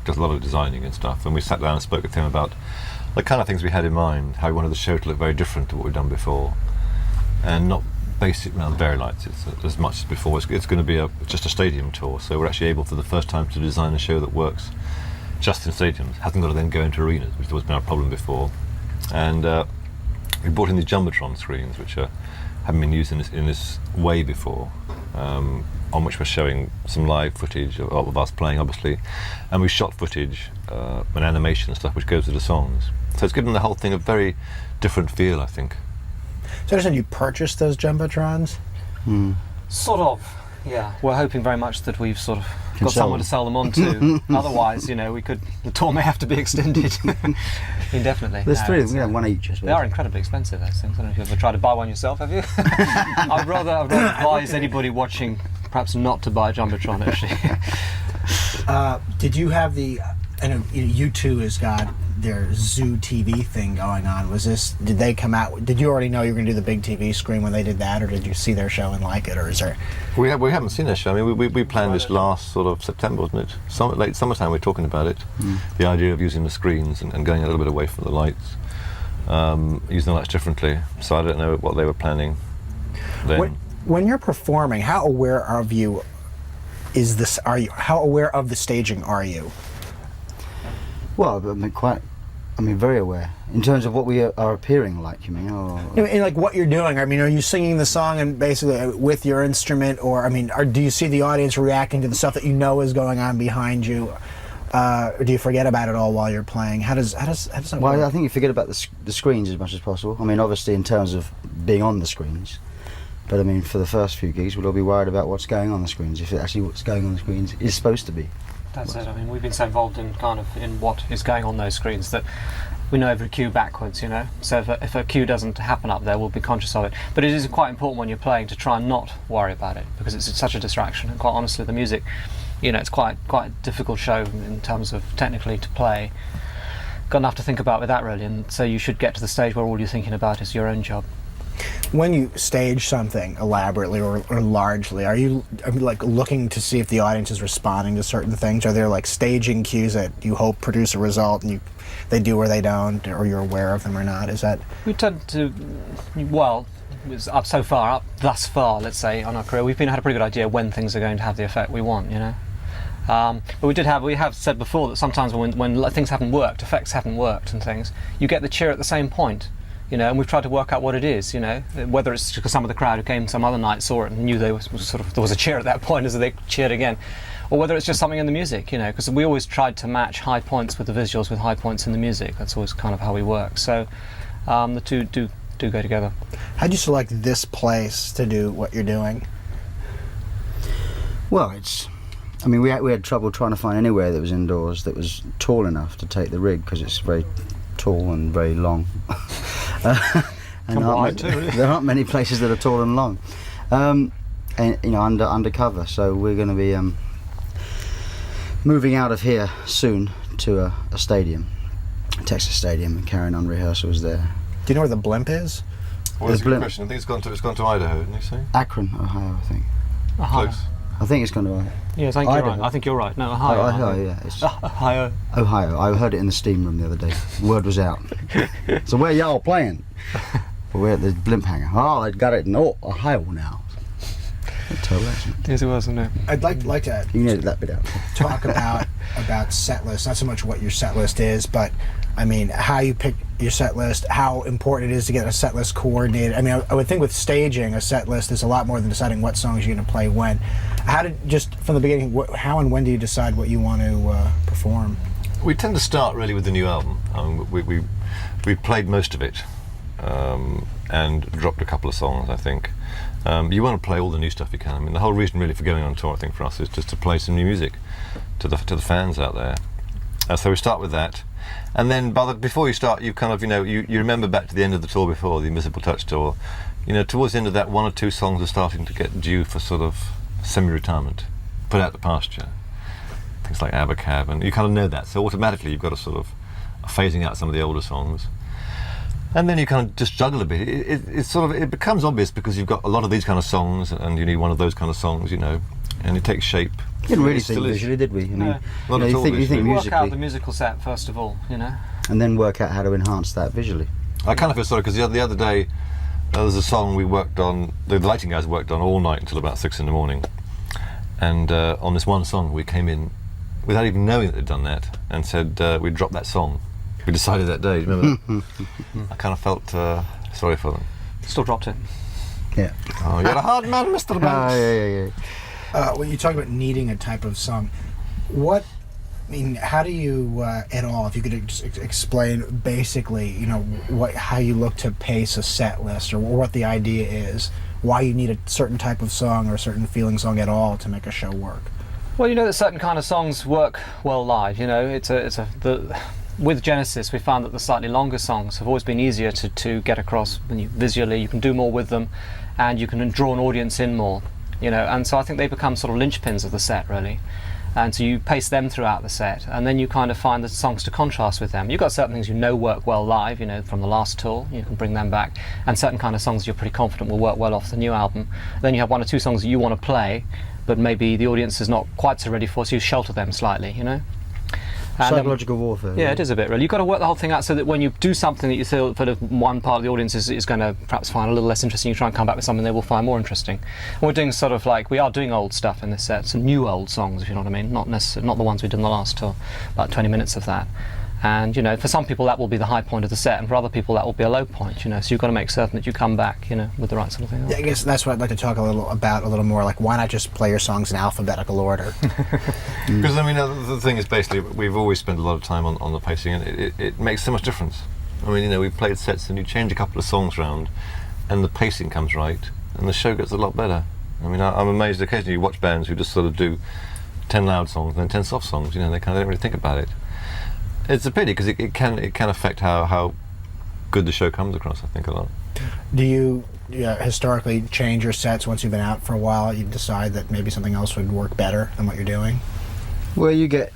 does a lot of designing and stuff, and we sat down and spoke with him about the kind of things we had in mind, how we wanted the show to look very different to what we've done before, and not basic around very lights. It's as much as before. It's going to be just a stadium tour, so we're actually able for the first time to design a show that works just in stadiums. Hasn't got to then go into arenas, which has always been our problem before. And we brought in these jumbotron screens, which haven't been used in this way before, on which we're showing some live footage of us playing, obviously, and we shot footage and animation and stuff which goes with the songs. So it's given the whole thing a very different feel, I think. So I understand you purchased those jumbotrons? Sort of, yeah. We're hoping very much that we've sort of got sell someone them. to sell them on to. Otherwise, you know, the tour may have to be extended indefinitely. There's No, three of it's, them, yeah, one each, I suppose. They are incredibly expensive, those things. I don't know if you've ever tried to buy one yourself, have you? I'd rather advise anybody watching perhaps not to buy a jumbotron, actually. Did you have I know U2 has got their Zoo TV thing going on. Did they come out, did you already know you were going to do the big TV screen when they did that, or did you see their show and like it, or is there... We haven't seen their show. I mean, we planned this last sort of September, wasn't it? Late summertime we were talking about it. The idea of using the screens and going a little bit away from the lights, using the lights differently. So I don't know what they were planning then. When you're performing, how aware of you how aware of the staging are you? Well, very aware. In terms of what we are appearing like, you mean? Or... In like what you're doing, I mean, are you singing the song and basically with your instrument, or I mean, do you see the audience reacting to the stuff that you know is going on behind you? Or do you forget about it all while you're playing? How does that work? Well, I think you forget about the screens as much as possible. I mean, obviously in terms of being on the screens, but I mean, for the first few gigs, we'll all be worried about what's going on the screens, if actually what's going on the screens is supposed to be. That's it. I mean, we've been so involved in what is going on those screens that we know every cue backwards, you know. So if a cue doesn't happen up there, we'll be conscious of it. But it is quite important when you're playing to try and not worry about it, because it's such a distraction. And quite honestly, the music, you know, it's quite a difficult show in terms of technically to play. Got enough to think about with that, really. And so you should get to the stage where all you're thinking about is your own job. When you stage something elaborately or largely, are you like looking to see if the audience is responding to certain things? Are there like staging cues that you hope produce a result and they do or they don't, or you're aware of them or not? Is that... We tend to, well, it's up thus far, let's say, on our career, we've had a pretty good idea when things are going to have the effect we want, you know. But we have said before that sometimes when things haven't worked, effects haven't worked and things, you get the cheer at the same point. You know, and we've tried to work out what it is, you know, whether it's because some of the crowd who came some other night saw it and knew there was a cheer at that point as they cheered again, or whether it's just something in the music, you know, because we always tried to match high points with the visuals with high points in the music. That's always kind of how we work. So the two do go together. How'd you select this place to do what you're doing? Well, we had trouble trying to find anywhere that was indoors that was tall enough to take the rig, because it's very tall and very long. And there aren't many places that are tall and long, and you know, undercover. So we're going to be moving out of here soon to a stadium, Texas Stadium, and carrying on rehearsals there. Do you know where the blimp is? Well, that's a good question. I think it's gone to Idaho, didn't you say? Akron, Ohio, I think. Close. I think it's gone to Ohio. Yes, you're right. I think you're right. No, Ohio. Ohio, yeah. It's Ohio. Ohio. I heard it in the steam room the other day. Word was out. So where y'all playing? Well, we're at the blimp hangar. Oh, I got it in Ohio now. Terrible accent. Yes, it was, wasn't it? I'd like to you edit that bit out. Talk about set list. Not so much what your set list is, but I mean how you pick your set list, how important it is to get a set list coordinated. I mean, I would think with staging, a set list is a lot more than deciding what songs you're going to play when. Just from the beginning, how and when do you decide what you want to perform? We tend to start really with the new album. We played most of it and dropped a couple of songs, I think. You want to play all the new stuff you can. I mean, the whole reason really for going on tour, I think, for us is just to play some new music to the fans out there. So we start with that, and then before you start, you kind of, you know, you remember back to the end of the tour before, the Invisible Touch tour. You know, towards the end of that, one or two songs are starting to get due for sort of semi-retirement, put out the pasture. Things like Abacab, and you kind of know that. So automatically, you've got to sort of phasing out some of the older songs. And then you kind of just juggle a bit. It becomes obvious because you've got a lot of these kind of songs, and you need one of those kind of songs, you know, and it takes shape. Didn't really think visually, did we? I mean, no. you think musically. Work out the musical set first of all, you know. and then work out how to enhance that visually. I kind of feel sorry because the other day there was a song we worked on, the lighting guys worked on all night until about 6 in the morning, and on this one song we came in without even knowing that they'd done that and said we'd drop that song. We decided that day, remember that? I kind of felt sorry for them. Still dropped it. Yeah. Oh, you're a hard man, Mr. Banks. Yeah. When you talk about needing a type of song, how do you, at all, if you could just explain basically, how you look to pace a set list, or what the idea is, why you need a certain type of song or a certain feeling song at all to make a show work? Well, that certain kind of songs work well live. With Genesis, we found that the slightly longer songs have always been easier to get across visually. You can do more with them, and you can draw an audience in more. And so I think they become sort of linchpins of the set, really. And so you pace them throughout the set, and then you kind of find the songs to contrast with them. You've got certain things work well live, from the last tour, you can bring them back, and certain kind of songs you're pretty confident will work well off the new album. Then you have one or two songs that you want to play, but maybe the audience is not quite so ready for, so you shelter them slightly, And, Psychological warfare. Yeah, it is a bit, really. You've got to work the whole thing out so that when you do something that you feel that one part of the audience is going to perhaps find a little less interesting, you try and come back with something they will find more interesting. And we're doing we are doing old stuff in this set, some new old songs, if you know what I mean, not the ones we did in the last tour, about 20 minutes of that. And for some people that will be the high point of the set, and for other people that will be a low point. So you've got to make certain that you come back, with the right sort of thing. Yeah, I guess that's what I'd like to talk a little more. Like, why not just play your songs in alphabetical order? Because the thing is basically we've always spent a lot of time on the pacing, and it makes so much difference. We've played sets and you change a couple of songs around, and the pacing comes right, and the show gets a lot better. I'm amazed occasionally you watch bands who just sort of do 10 loud songs and then 10 soft songs. They kind of don't really think about it. It's a pity because it can affect how good the show comes across, I think, a lot. Do you historically change your sets once you've been out for a while? You decide that maybe something else would work better than what you're doing? Well, you get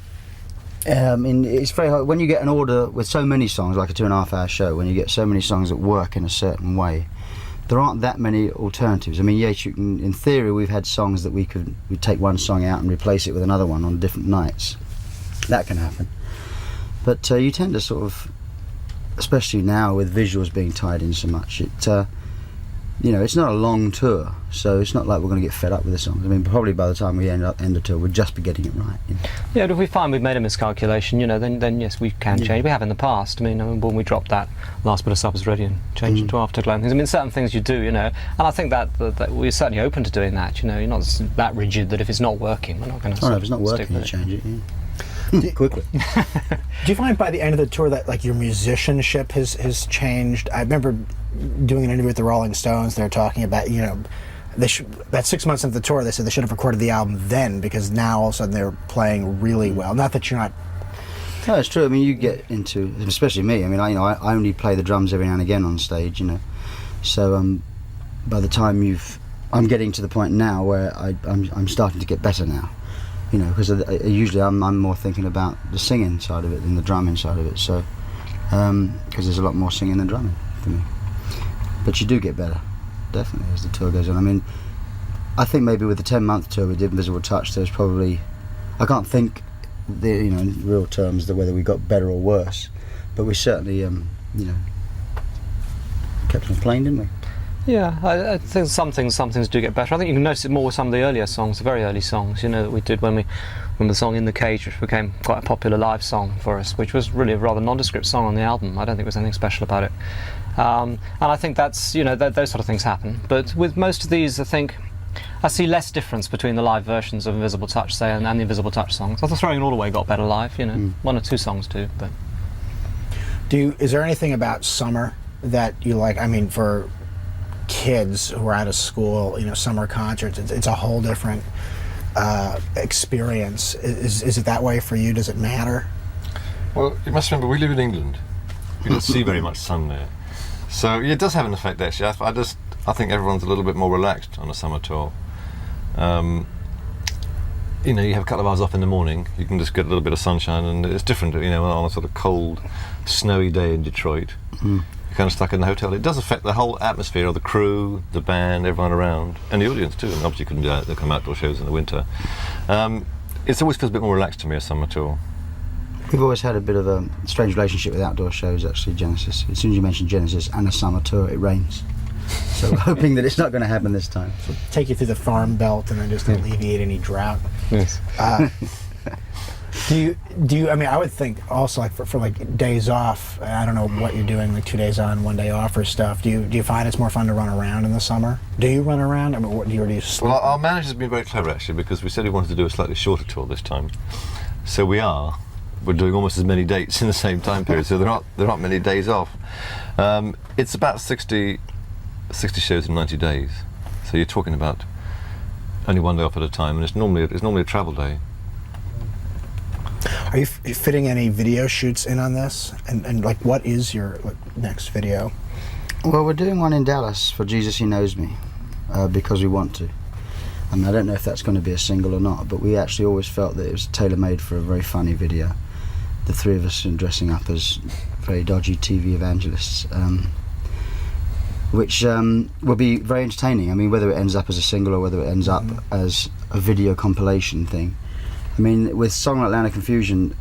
it's very hard when you get an order with so many songs, like a 2.5-hour show. When you get so many songs that work in a certain way, there aren't that many alternatives. Yes, you can. In theory, we've had songs that we'd take one song out and replace it with another one on different nights. That can happen. But you tend to sort of, especially now with visuals being tied in so much, it's not a long tour, so it's not like we're going to get fed up with the songs. Probably by the time we end the tour, we'll just be getting it right. Yeah, but if we find we've made a miscalculation, then yes, we can change. We have in the past. When we dropped that last bit of Supper's Ready and changed it to Afterglow and things. Certain things you do, and I think that we're certainly open to doing that. You're not that rigid that if it's not working, we're not going to. If it's not working, you change it. Quickly. Do you find by the end of the tour that your musicianship has changed? I remember doing an interview with the Rolling Stones. They were talking about about 6 months into the tour, they said they should have recorded the album then, because now all of a sudden they're playing really well. Not that you're not. No, it's true. You get into, especially me. I only play the drums every now and again on stage. So by the time I'm getting to the point now where I'm starting to get better now. Because usually I'm more thinking about the singing side of it than the drumming side of it. So, because there's a lot more singing than drumming for me. But you do get better, definitely, as the tour goes on. I think maybe with the 10-month tour we did Invisible Touch, there's probably, I can't think, in real terms, whether we got better or worse, but we certainly, kept on playing, didn't we? Yeah, I think some things do get better. I think you can notice it more with some of the earlier songs, the very early songs, that we did when the song In the Cage, which became quite a popular live song for us, which was really a rather nondescript song on the album. I don't think there was anything special about it. And I think that's, those sort of things happen. But with most of these, I think I see less difference between the live versions of Invisible Touch, say, and the Invisible Touch songs. I thought Throwing It All Away got better live, one or two songs do. But is there anything about Summer that you like? For kids who are out of school, summer concerts, it's a whole different experience. Is it that way for you? Does it matter? Well, you must remember we live in England. We don't see very much sun there, so it does have an effect actually. I think everyone's a little bit more relaxed on a summer tour. You have a couple of hours off in the morning, you can just get a little bit of sunshine, and it's different, on a sort of cold, snowy day in Detroit. You're kind of stuck in the hotel. It does affect the whole atmosphere of the crew, the band, everyone around, and the audience too. And obviously you couldn't do that, they come outdoor shows in the winter. It always feels a bit more relaxed to me, a summer tour. We've always had a bit of a strange relationship with outdoor shows, actually, Genesis. As soon as you mention Genesis and a summer tour, it rains. So we're hoping that it's not going to happen this time. So take you through the farm belt and then just alleviate any drought. Yes. Do you? I mean, I would think also like for like days off. I don't know what you're doing, like 2 days on, 1 day off or stuff. Do you find it's more fun to run around in the summer? Do you run around? I mean, what do you sleep? Well, our manager's been very clever actually, because we said we wanted to do a slightly shorter tour this time. So we're doing almost as many dates in the same time period. So there aren't many days off. It's about 60 shows in 90 days. So you're talking about only 1 day off at a time, and it's normally a travel day. Are you fitting any video shoots in on this? And like, what is your next video? Well, we're doing one in Dallas for Jesus He Knows Me, because we want to. I mean, I don't know if that's going to be a single or not, but we actually always felt that it was tailor-made for a very funny video. The three of us dressing up as very dodgy TV evangelists, which will be very entertaining. I mean, whether it ends up as a single or whether it ends up as a video compilation thing. I mean, with a song like Land of Confusion,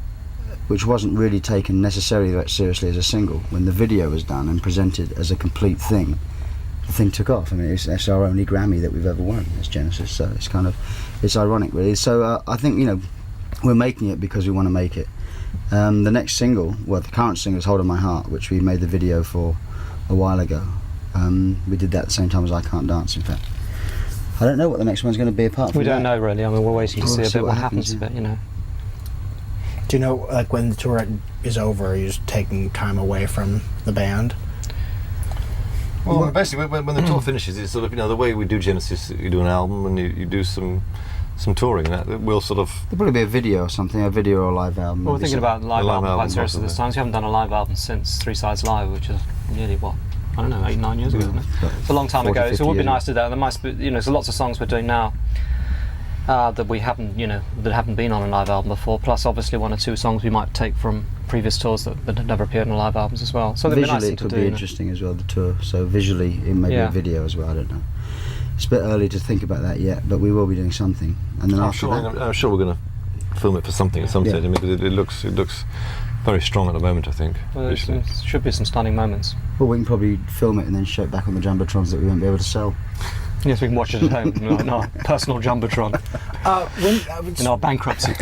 which wasn't really taken necessarily that seriously as a single, when the video was done and presented as a complete thing, the thing took off. I mean, it's our only Grammy that we've ever won as Genesis, so it's ironic really. So I think, you know, we're making it because we want to make it. The next single, well, the current single is Hold on My Heart, which we made the video for a while ago. We did that at the same time as I Can't Dance, in fact. I don't know what the next one's going to be apart from We don't that. know really. I mean, we're waiting to see a bit what happens yeah. to it, you know. Do you know, like, when the tour is over, are you just taking time away from the band? Well, basically, when the tour finishes, it's sort of, you know, the way we do Genesis, you do an album and you do some touring. That we'll sort of. There'll probably be a video or something, a video or a live album. Well, we're thinking about live album quite seriously possibly. this time. So we haven't done a live album since Three Sides Live, which is nearly what? I don't know, 8, 9 years ago, isn't it? It's a long time 40, ago, so it would be 50 nice to do that. There might be, you know, there's lots of songs we're doing now that we haven't, you know, that haven't been on a live album before. Plus, obviously, 1 or 2 songs we might take from previous tours that had never appeared on live albums as well. So it'd be nice Visually, to it could do. be You know. interesting as well, the tour. So visually, it may be a video as well. I don't know. It's a bit early to think about that yet, but we will be doing something. And then after that, I'm sure we're going to film it for something at some stage. I mean, because it looks very strong at the moment, I think. Well, there should be some stunning moments. well, we can probably film it and then show it back on the jumbotrons that we won't be able to sell. Yes, we can watch it at home in our personal jumbotron in our bankruptcy.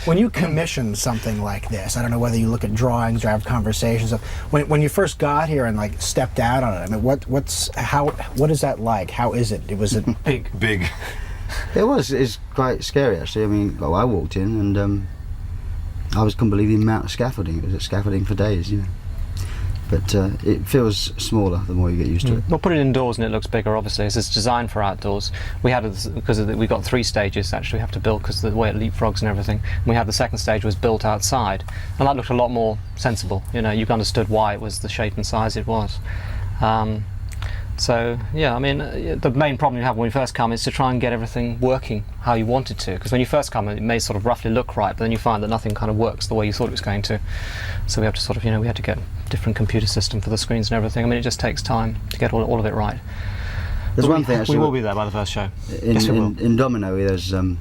When you commission something like this, I don't know whether you look at drawings or have conversations. When you first got here and like stepped out on it, I mean, what is that like? How is it? Was it big? It's quite scary actually. I mean, well, I walked in and I couldn't believe the amount of scaffolding. It was at scaffolding for days, you know. But it feels smaller the more you get used to it. We'll put it indoors and it looks bigger, obviously. It's designed for outdoors. We had because we got 3 stages actually we have to build because of the way it leapfrogs and everything. And we had the second stage was built outside, and that looked a lot more sensible. You know, you understood why it was the shape and size it was. So yeah, I mean, the main problem you have when you first come is to try and get everything working how you want it to. Because when you first come, it may sort of roughly look right, but then you find that nothing kind of works the way you thought it was going to. So we have to sort of, you know, we had to get a different computer system for the screens and everything. I mean, it just takes time to get all of it right. There's one thing actually. We will be there by the first show. In Domino, there's an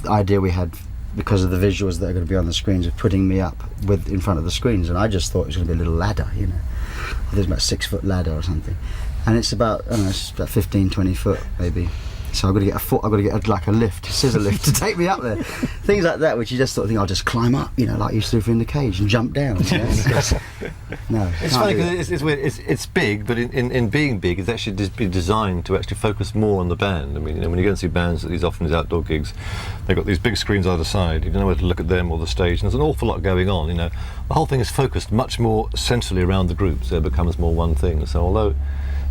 idea we had because of the visuals that are going to be on the screens of putting me up in front of the screens, and I just thought it was going to be a little ladder, you know. There's about 6-foot ladder or something, and it's about, I don't know, it's about 15-20 foot maybe. So I've got to get like a lift, a scissor lift to take me up there. Things like that, which you just sort of think, I'll just climb up, you know, like you used to do in the cage and jump down. You know? No, it's funny because it's weird. It's big, but in being big, it's actually designed to actually focus more on the band. I mean, you know, when you go and see bands at these outdoor gigs, they've got these big screens either side. You don't know whether to look at them or the stage, and there's an awful lot going on. You know, the whole thing is focused much more centrally around the group, so it becomes more one thing. So although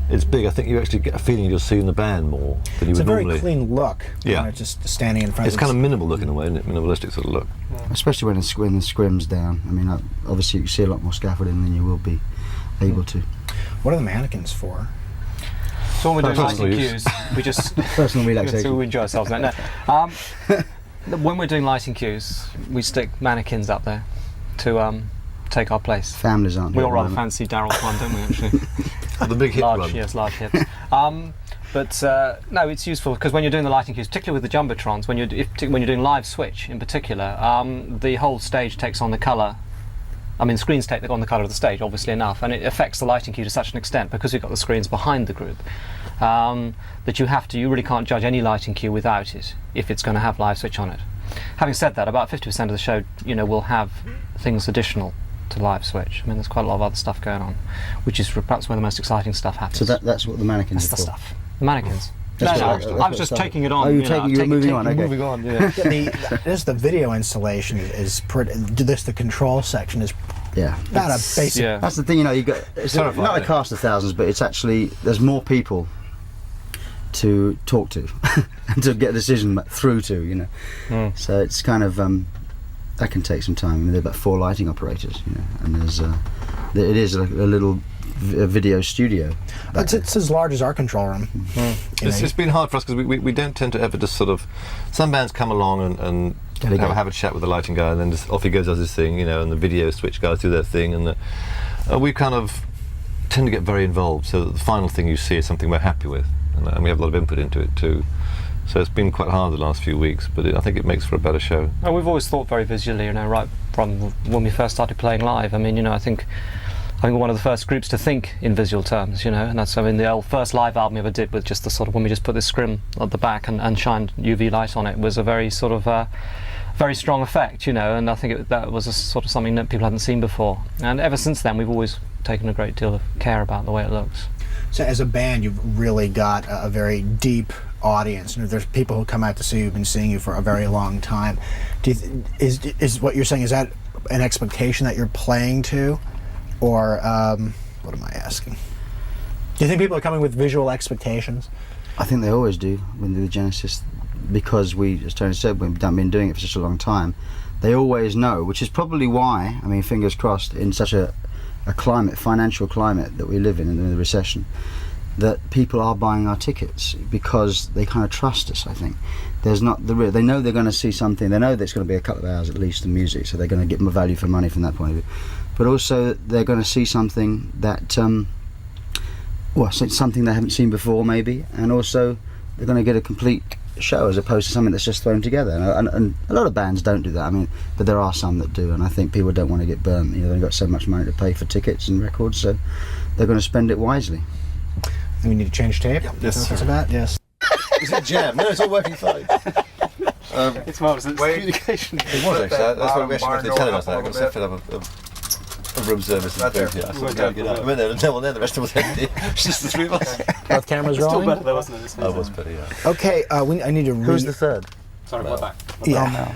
it's big, I think you actually get a feeling you're seeing the band more than you would normally. It's a very clean look. Yeah. You know, just standing in front. It's kind of minimal look in a way, isn't it? Minimalistic sort of look. Yeah. Especially when the scrim's down. I mean, obviously you see a lot more scaffolding than you will be able to. What are the mannequins for? So when we're doing lighting cues, we just personal relaxation. So we enjoy ourselves. No. When we're doing lighting cues, we stick mannequins up there to take our place. Families aren't. We all rather fancy Daryl's one, don't we? Actually, the big hip large, one. yes, large hips. But But no, it's useful because when you're doing the lighting cues, particularly with the jumbotrons, when you're doing live switch in particular, the whole stage takes on the colour. I mean, screens take on the colour of the stage, obviously enough, and it affects the lighting cue to such an extent because you've got the screens behind the group that you really can't judge any lighting cue without it if it's going to have live switch on it. Having said that, about 50% of the show, will have things additional to live switch. I mean, there's quite a lot of other stuff going on, which is perhaps where the most exciting stuff happens. So that's what the mannequins That's are the for. stuff. The mannequins. That's No, what- that's I what was just it's taking it on. Oh, you're moving on. Okay. Moving on. Yeah. The video installation is pretty. The control section is Yeah. not a basic. Yeah. That's the thing, you got. It's terrifying, not a isn't it? cast of thousands, but it's actually there's more people to talk to and to get a decision through to. So it's kind of that can take some time. I mean, there are about 4 lighting operators, and it is a little video studio. It's as large as our control room. It's been hard for us because we don't tend to ever just sort of. Some bands come along and have a chat with the lighting guy, and then just off he goes, does his thing, and the video switch guys do their thing, and we kind of tend to get very involved. So that the final thing you see is something we're happy with, and we have a lot of input into it too. So it's been quite hard the last few weeks, but I think it makes for a better show. Well, we've always thought very visually, right from when we first started playing live. I mean, I think we're one of the first groups to think in visual terms, and that's, the first live album we ever did with just the sort of, when we just put this scrim at the back and shined UV light on it, was a very sort of very strong effect, and I think that was a sort of something that people hadn't seen before. And ever since then, we've always taken a great deal of care about the way it looks. So as a band, you've really got a very deep audience, and if there's people who come out to see you, who've been seeing you for a very long time. Is what you're saying, is that an expectation that you're playing to, or what am I asking? Do you think people are coming with visual expectations? I think they always do when they do Genesis, because we, as Tony said, we've been doing it for such a long time. They always know, which is probably why, fingers crossed, in such a financial climate that we live in the recession, that people are buying our tickets because they kind of trust us. I think there's not they know they're going to see something. They know that it's going to be a couple of hours at least of music, so they're going to get more value for money from that point of view. But also they're going to see something that, something they haven't seen before maybe, and also they're going to get a complete show as opposed to something that's just thrown together. And a lot of bands don't do that. But there are some that do, and I think people don't want to get burnt. They've got so much money to pay for tickets and records, so they're going to spend it wisely. We need to change tape? Yes, That's about? Yes. Is it jam? No, it's all working fine. It's marvellous. It's communication. It was actually. That's why we actually went to telling us that. I've got to set up a room service and food. Yeah, I thought we get out. I went there, and no one there. The rest of us empty. It's just the 3 of us. Both cameras rolling? Still better though, wasn't it? I was better, yeah. Okay, I need to read. Who's the third? Sorry, we're back. Yeah.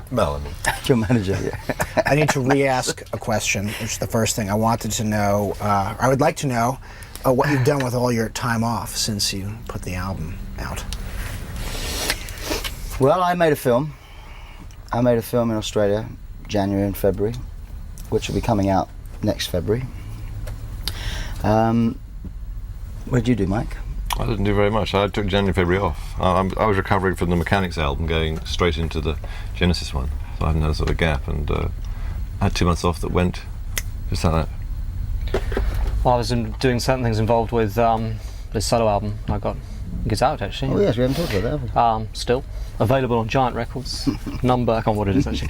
Mel, Your manager. Yeah. I need to re-ask a question, which is the first thing I wanted to know. I would like to know what you've done with all your time off since you put the album out. Well, I made a film. in Australia, January and February, which will be coming out next February. What did you do, Mike? I didn't do very much. I took January, February off. I was recovering from the Mechanics album, going straight into the Genesis one. So I hadn't had a sort of gap, and I had 2 months off that went just like that. Well, I was doing certain things involved with this solo album I got. It's out actually. Oh yes, we haven't talked about that, have we? Still available on Giant Records. Number, I can't remember what it is actually.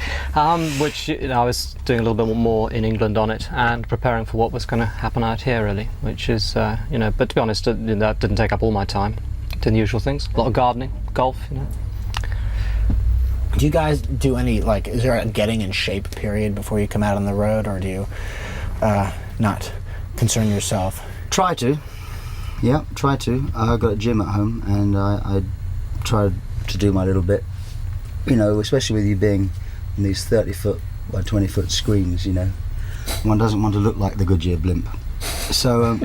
Which I was doing a little bit more in England on it and preparing for what was going to happen out here really. Which is, but to be honest, that didn't take up all my time. Doing the usual things, a lot of gardening, golf, Do you guys do any, is there a getting in shape period before you come out on the road, or do you not concern yourself? Try to. Yeah, try to. I've got a gym at home, and I try to do my little bit. Especially with you being in these 30-foot by 20-foot screens, one doesn't want to look like the Goodyear blimp. So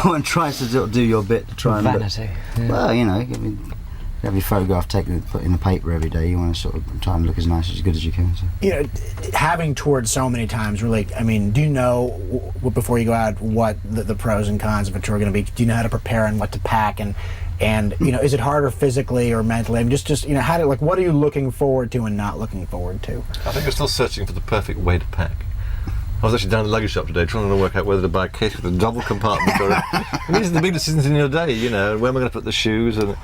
one tries to do your bit to try and vanity. Look, well, you have your photograph taken, put in the paper every day. You want to sort of try and look as nice, as good as you can. So. Having toured so many times, really, do you know before you go out what the pros and cons of a tour are going to be? Do you know how to prepare and what to pack, and is it harder physically or mentally? What are you looking forward to and not looking forward to? I think we're still searching for the perfect way to pack. I was actually down at the luggage shop today trying to work out whether to buy a case with a double compartment or and these are the big decisions in your day, you know, where am I going to put the shoes and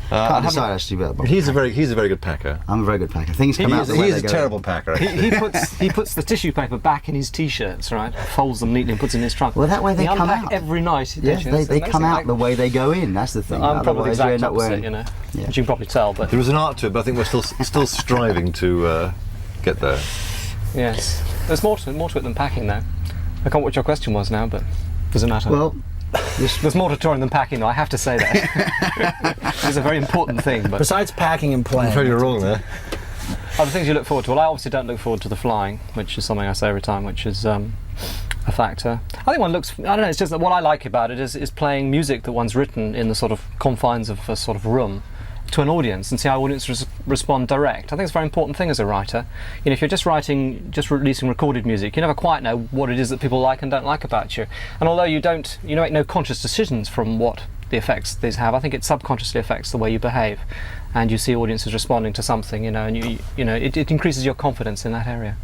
Can't decide actually about. he's a very good packer. I'm a very good packer. Things come out the way He is they a go. terrible packer. He puts the tissue paper back in his t-shirts, right? Folds them neatly and puts it in his trunk. Well, that way they He come unpack out every night. Yes, they come out the way they go in. That's the thing. I'm probably the Otherwise, you exact end up opposite, wearing. you know. Yeah. As you can probably tell, but There is an art to it, but I think we're still striving to get there. yes, there's more to it than packing, though. I can't remember what your question was now, but doesn't matter. Well, there's more to touring than packing, though. I have to say that. It's a very important thing. But Besides packing and I'm playing, afraid you're wrong there. other things you look forward to. Well, I obviously don't look forward to the flying, which is something I say every time, which is a factor. I think one looks. I don't know. It's just that what I like about it is playing music that one's written in the sort of confines of a sort of room to an audience and see how audiences respond direct. I think it's a very important thing as a writer. You know, if you're just releasing recorded music, you never quite know what it is that people like and don't like about you. And although you make no conscious decisions from what the effects these have, I think it subconsciously affects the way you behave, and you see audiences responding to something. You know, and it increases your confidence in that area.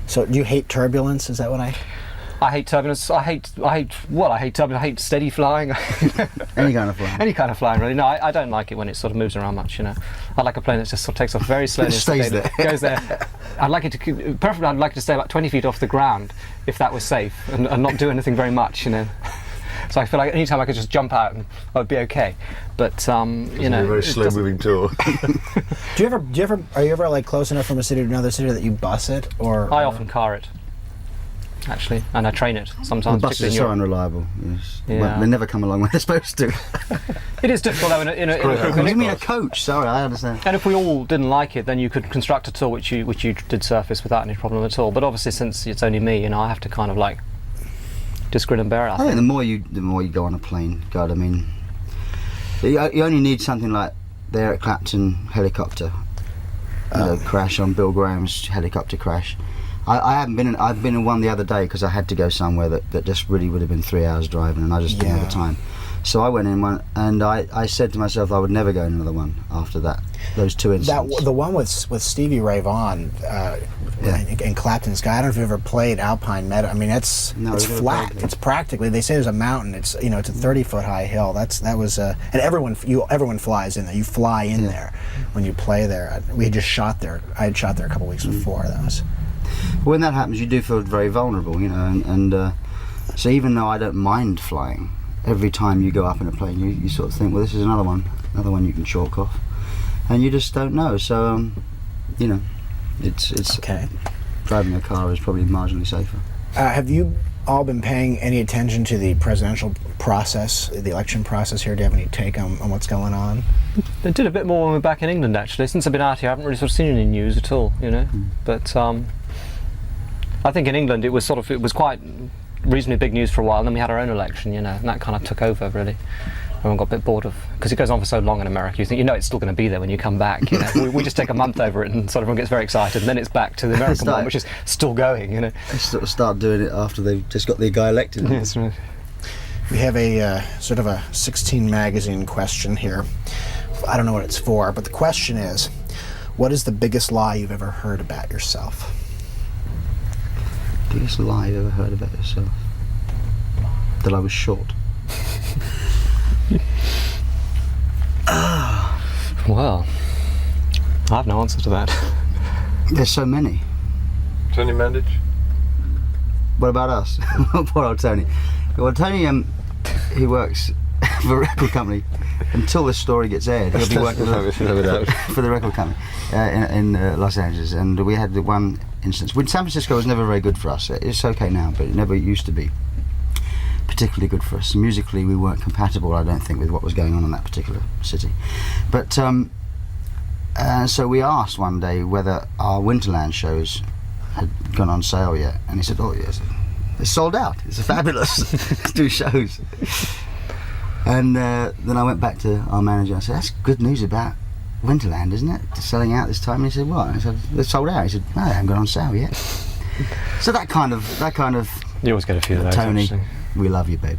So do you hate turbulence? Is that what I hate turbulence. I hate turbulence. I hate steady flying. any kind of flying. Any kind of flying, really. No, I don't like it when it sort of moves around much. You know, I like a plane that just sort of takes off very slowly. It stays there. Goes there. I'd like it to stay about 20 feet off the ground if that was safe and not do anything very much. You know. So I feel like any time I could just jump out, I'd be okay. But you know, a very slow-moving tour. are you ever like close enough from a city to another city that you bus it, or I often car it. Actually, and I train it sometimes. The buses are so unreliable. Yes. Yeah. Well, they never come along when they're supposed to. It is difficult though in a What do you mean a coach? Sorry, I understand. And if we all didn't like it, then you could construct a tour which you did surface without any problem at all. But obviously, since it's only me, you know, I have to kind of like just grin and bear it. I think the more you go on a plane, God, I mean, you only need something like the Eric Clapton helicopter crash on Bill Graham's helicopter crash. I've been in one the other day because I had to go somewhere that just really would have been 3 hours driving, and I just didn't have the time. So I went in one, and I said to myself I would never go in another one after that. Those two incidents. the one with Stevie Ray Vaughan and Clapton's guy. I don't know if you've ever played Alpine Meadow. I mean, it's flat. It's practically. They say there's a mountain. It's a 30-foot high hill. That was and everyone flies in there. You fly in there when you play there. We had just shot there. I had shot there a couple weeks before. That was. When that happens, you do feel very vulnerable, you know, and so even though I don't mind flying, every time you go up in a plane, you sort of think, well, this is another one you can chalk off, and you just don't know. So, you know, it's okay. Driving a car is probably marginally safer. Have you all been paying any attention to the presidential process, the election process here? Do you have any take on what's going on? I did a bit more when we were back in England, actually. Since I've been out here, I haven't really sort of seen any news at all, you know. But I think in England it was quite reasonably big news for a while, and then we had our own election, you know, and that kind of took over, really. Everyone got a bit bored of, because it goes on for so long in America, you think, it's still going to be there when you come back, you know. we just take a month over it and sort of everyone gets very excited, and then it's back to the American one, which is still going, you know. They sort of start doing it after they've just got the guy elected. Yes, right. We have a sort of a 16 magazine question here. I don't know what it's for, but the question is, what is the biggest lie you've ever heard about yourself? Biggest lie you've ever heard about yourself? That I was short. Well, I have no answer to that. There's so many. Tony Mandich? What about us? Poor old Tony. Well, Tony, he works for a record company. Until this story gets aired, he'll be working for the record company in Los Angeles. And we had the one instance. When San Francisco was never very good for us. It's okay now, but it never used to be particularly good for us. Musically, we weren't compatible, I don't think, with what was going on in that particular city. But so we asked one day whether our Winterland shows had gone on sale yet, and he said, "Oh yes, it's sold out. It's fabulous. 2 shows." And then I went back to our manager and I said, "That's good news about Winterland, isn't it? It's selling out this time." And he said, "What?" I said, "It's sold out." He said, "No, they haven't gone on sale yet." So that kind of you always get a few of those, Tony, actually. we love you, babe.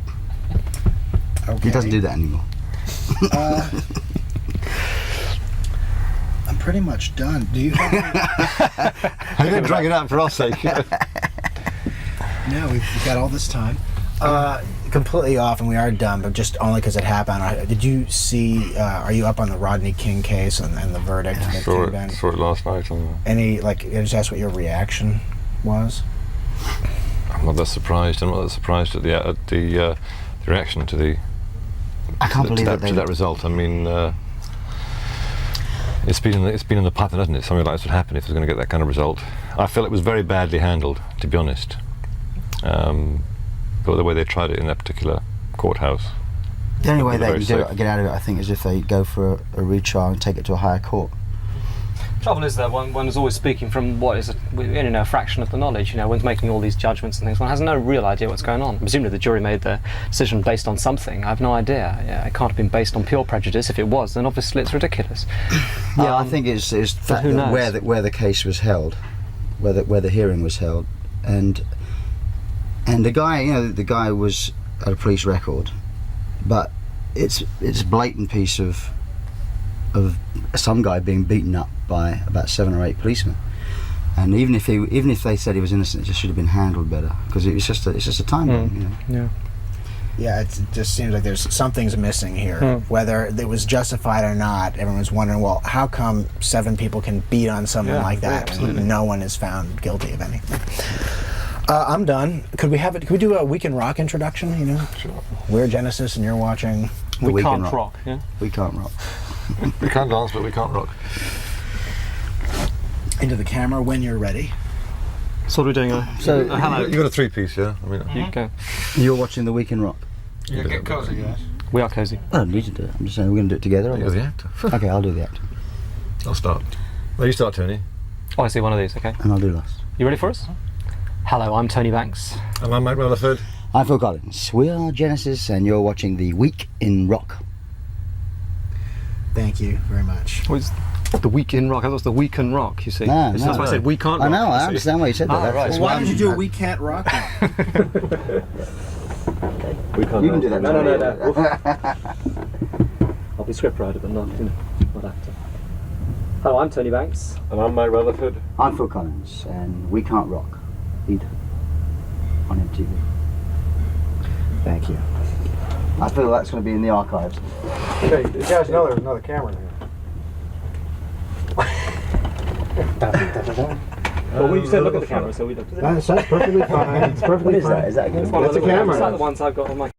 Okay. He doesn't do that anymore. I'm pretty much done. Do you have any... I'm going to drag it out for our sake. No, we've got all this time. Completely off, and we are done, but just only because it happened. Did you see? Are you up on the Rodney King case and the verdict? I saw it last night. Any I just asked what your reaction was. I'm not that surprised. I'm not that surprised at the reaction to the. I can't believe that result. I mean, it's been in the pipeline, hasn't it? Something like this would happen if it was going to get that kind of result. I feel it was very badly handled, to be honest. The way they tried it in that particular courthouse. The only way they can get out of it, I think, is if they go for a retrial and take it to a higher court. Trouble is that one is always speaking from what is a fraction of the knowledge. One's making all these judgments and things. One has no real idea what's going on. Presumably the jury made their decision based on something. I have no idea. It can't have been based on pure prejudice. If it was, then obviously it's ridiculous. Yeah, I think it's that where the case was held, where the hearing was held, and the guy was at a police record, but it's a blatant piece of some guy being beaten up by about 7 or 8 policemen, and even if they said he was innocent, it just should have been handled better, because it's just a time bomb. Yeah, it just seems like there's something's missing here. Whether it was justified or not, everyone's wondering, well, how come 7 people can beat on someone like that and no one is found guilty of anything? I'm done. Could we do a Week in Rock introduction? Sure. We're Genesis and you're watching. We Can't Rock. Yeah. We Can't Rock. We can't dance, but we can't rock. Into the camera when you're ready. So what are we doing? So hello. You got a 3-piece, yeah? I mean, You go. You're watching the Week in Rock. Yeah, get cozy, guys. We are cozy. I don't need to do it. I'm just saying we're going to do it together. You're the actor. Okay, I'll do the actor. I'll start. Well, you start, Tony. Oh, I see one of these. Okay. And I'll do last. You ready for us? Hello, I'm Tony Banks. And I'm Mike Rutherford. I'm Phil Collins. We are Genesis, and you're watching the Week in Rock. Thank you very much. What's the Week in Rock? I thought it was the Week and Rock, you see. No, That's why I said We Can't Rock. I know, I understand why you said that. Ah, right. Well, why don't you do a We Can't Rock one? We can't You can do that. No. I'll be scriptwriter, but not actor. Hello, I'm Tony Banks. And I'm Mike Rutherford. I'm Phil Collins, and We Can't Rock either on MTV. Thank you. I feel that's going to be in the archives. Okay, you guys know there's another camera here. Well, you said look at the camera, so we looked at it. That's perfectly fine. It's perfectly fine. Is that a That's a camera. It's like the ones I've got on my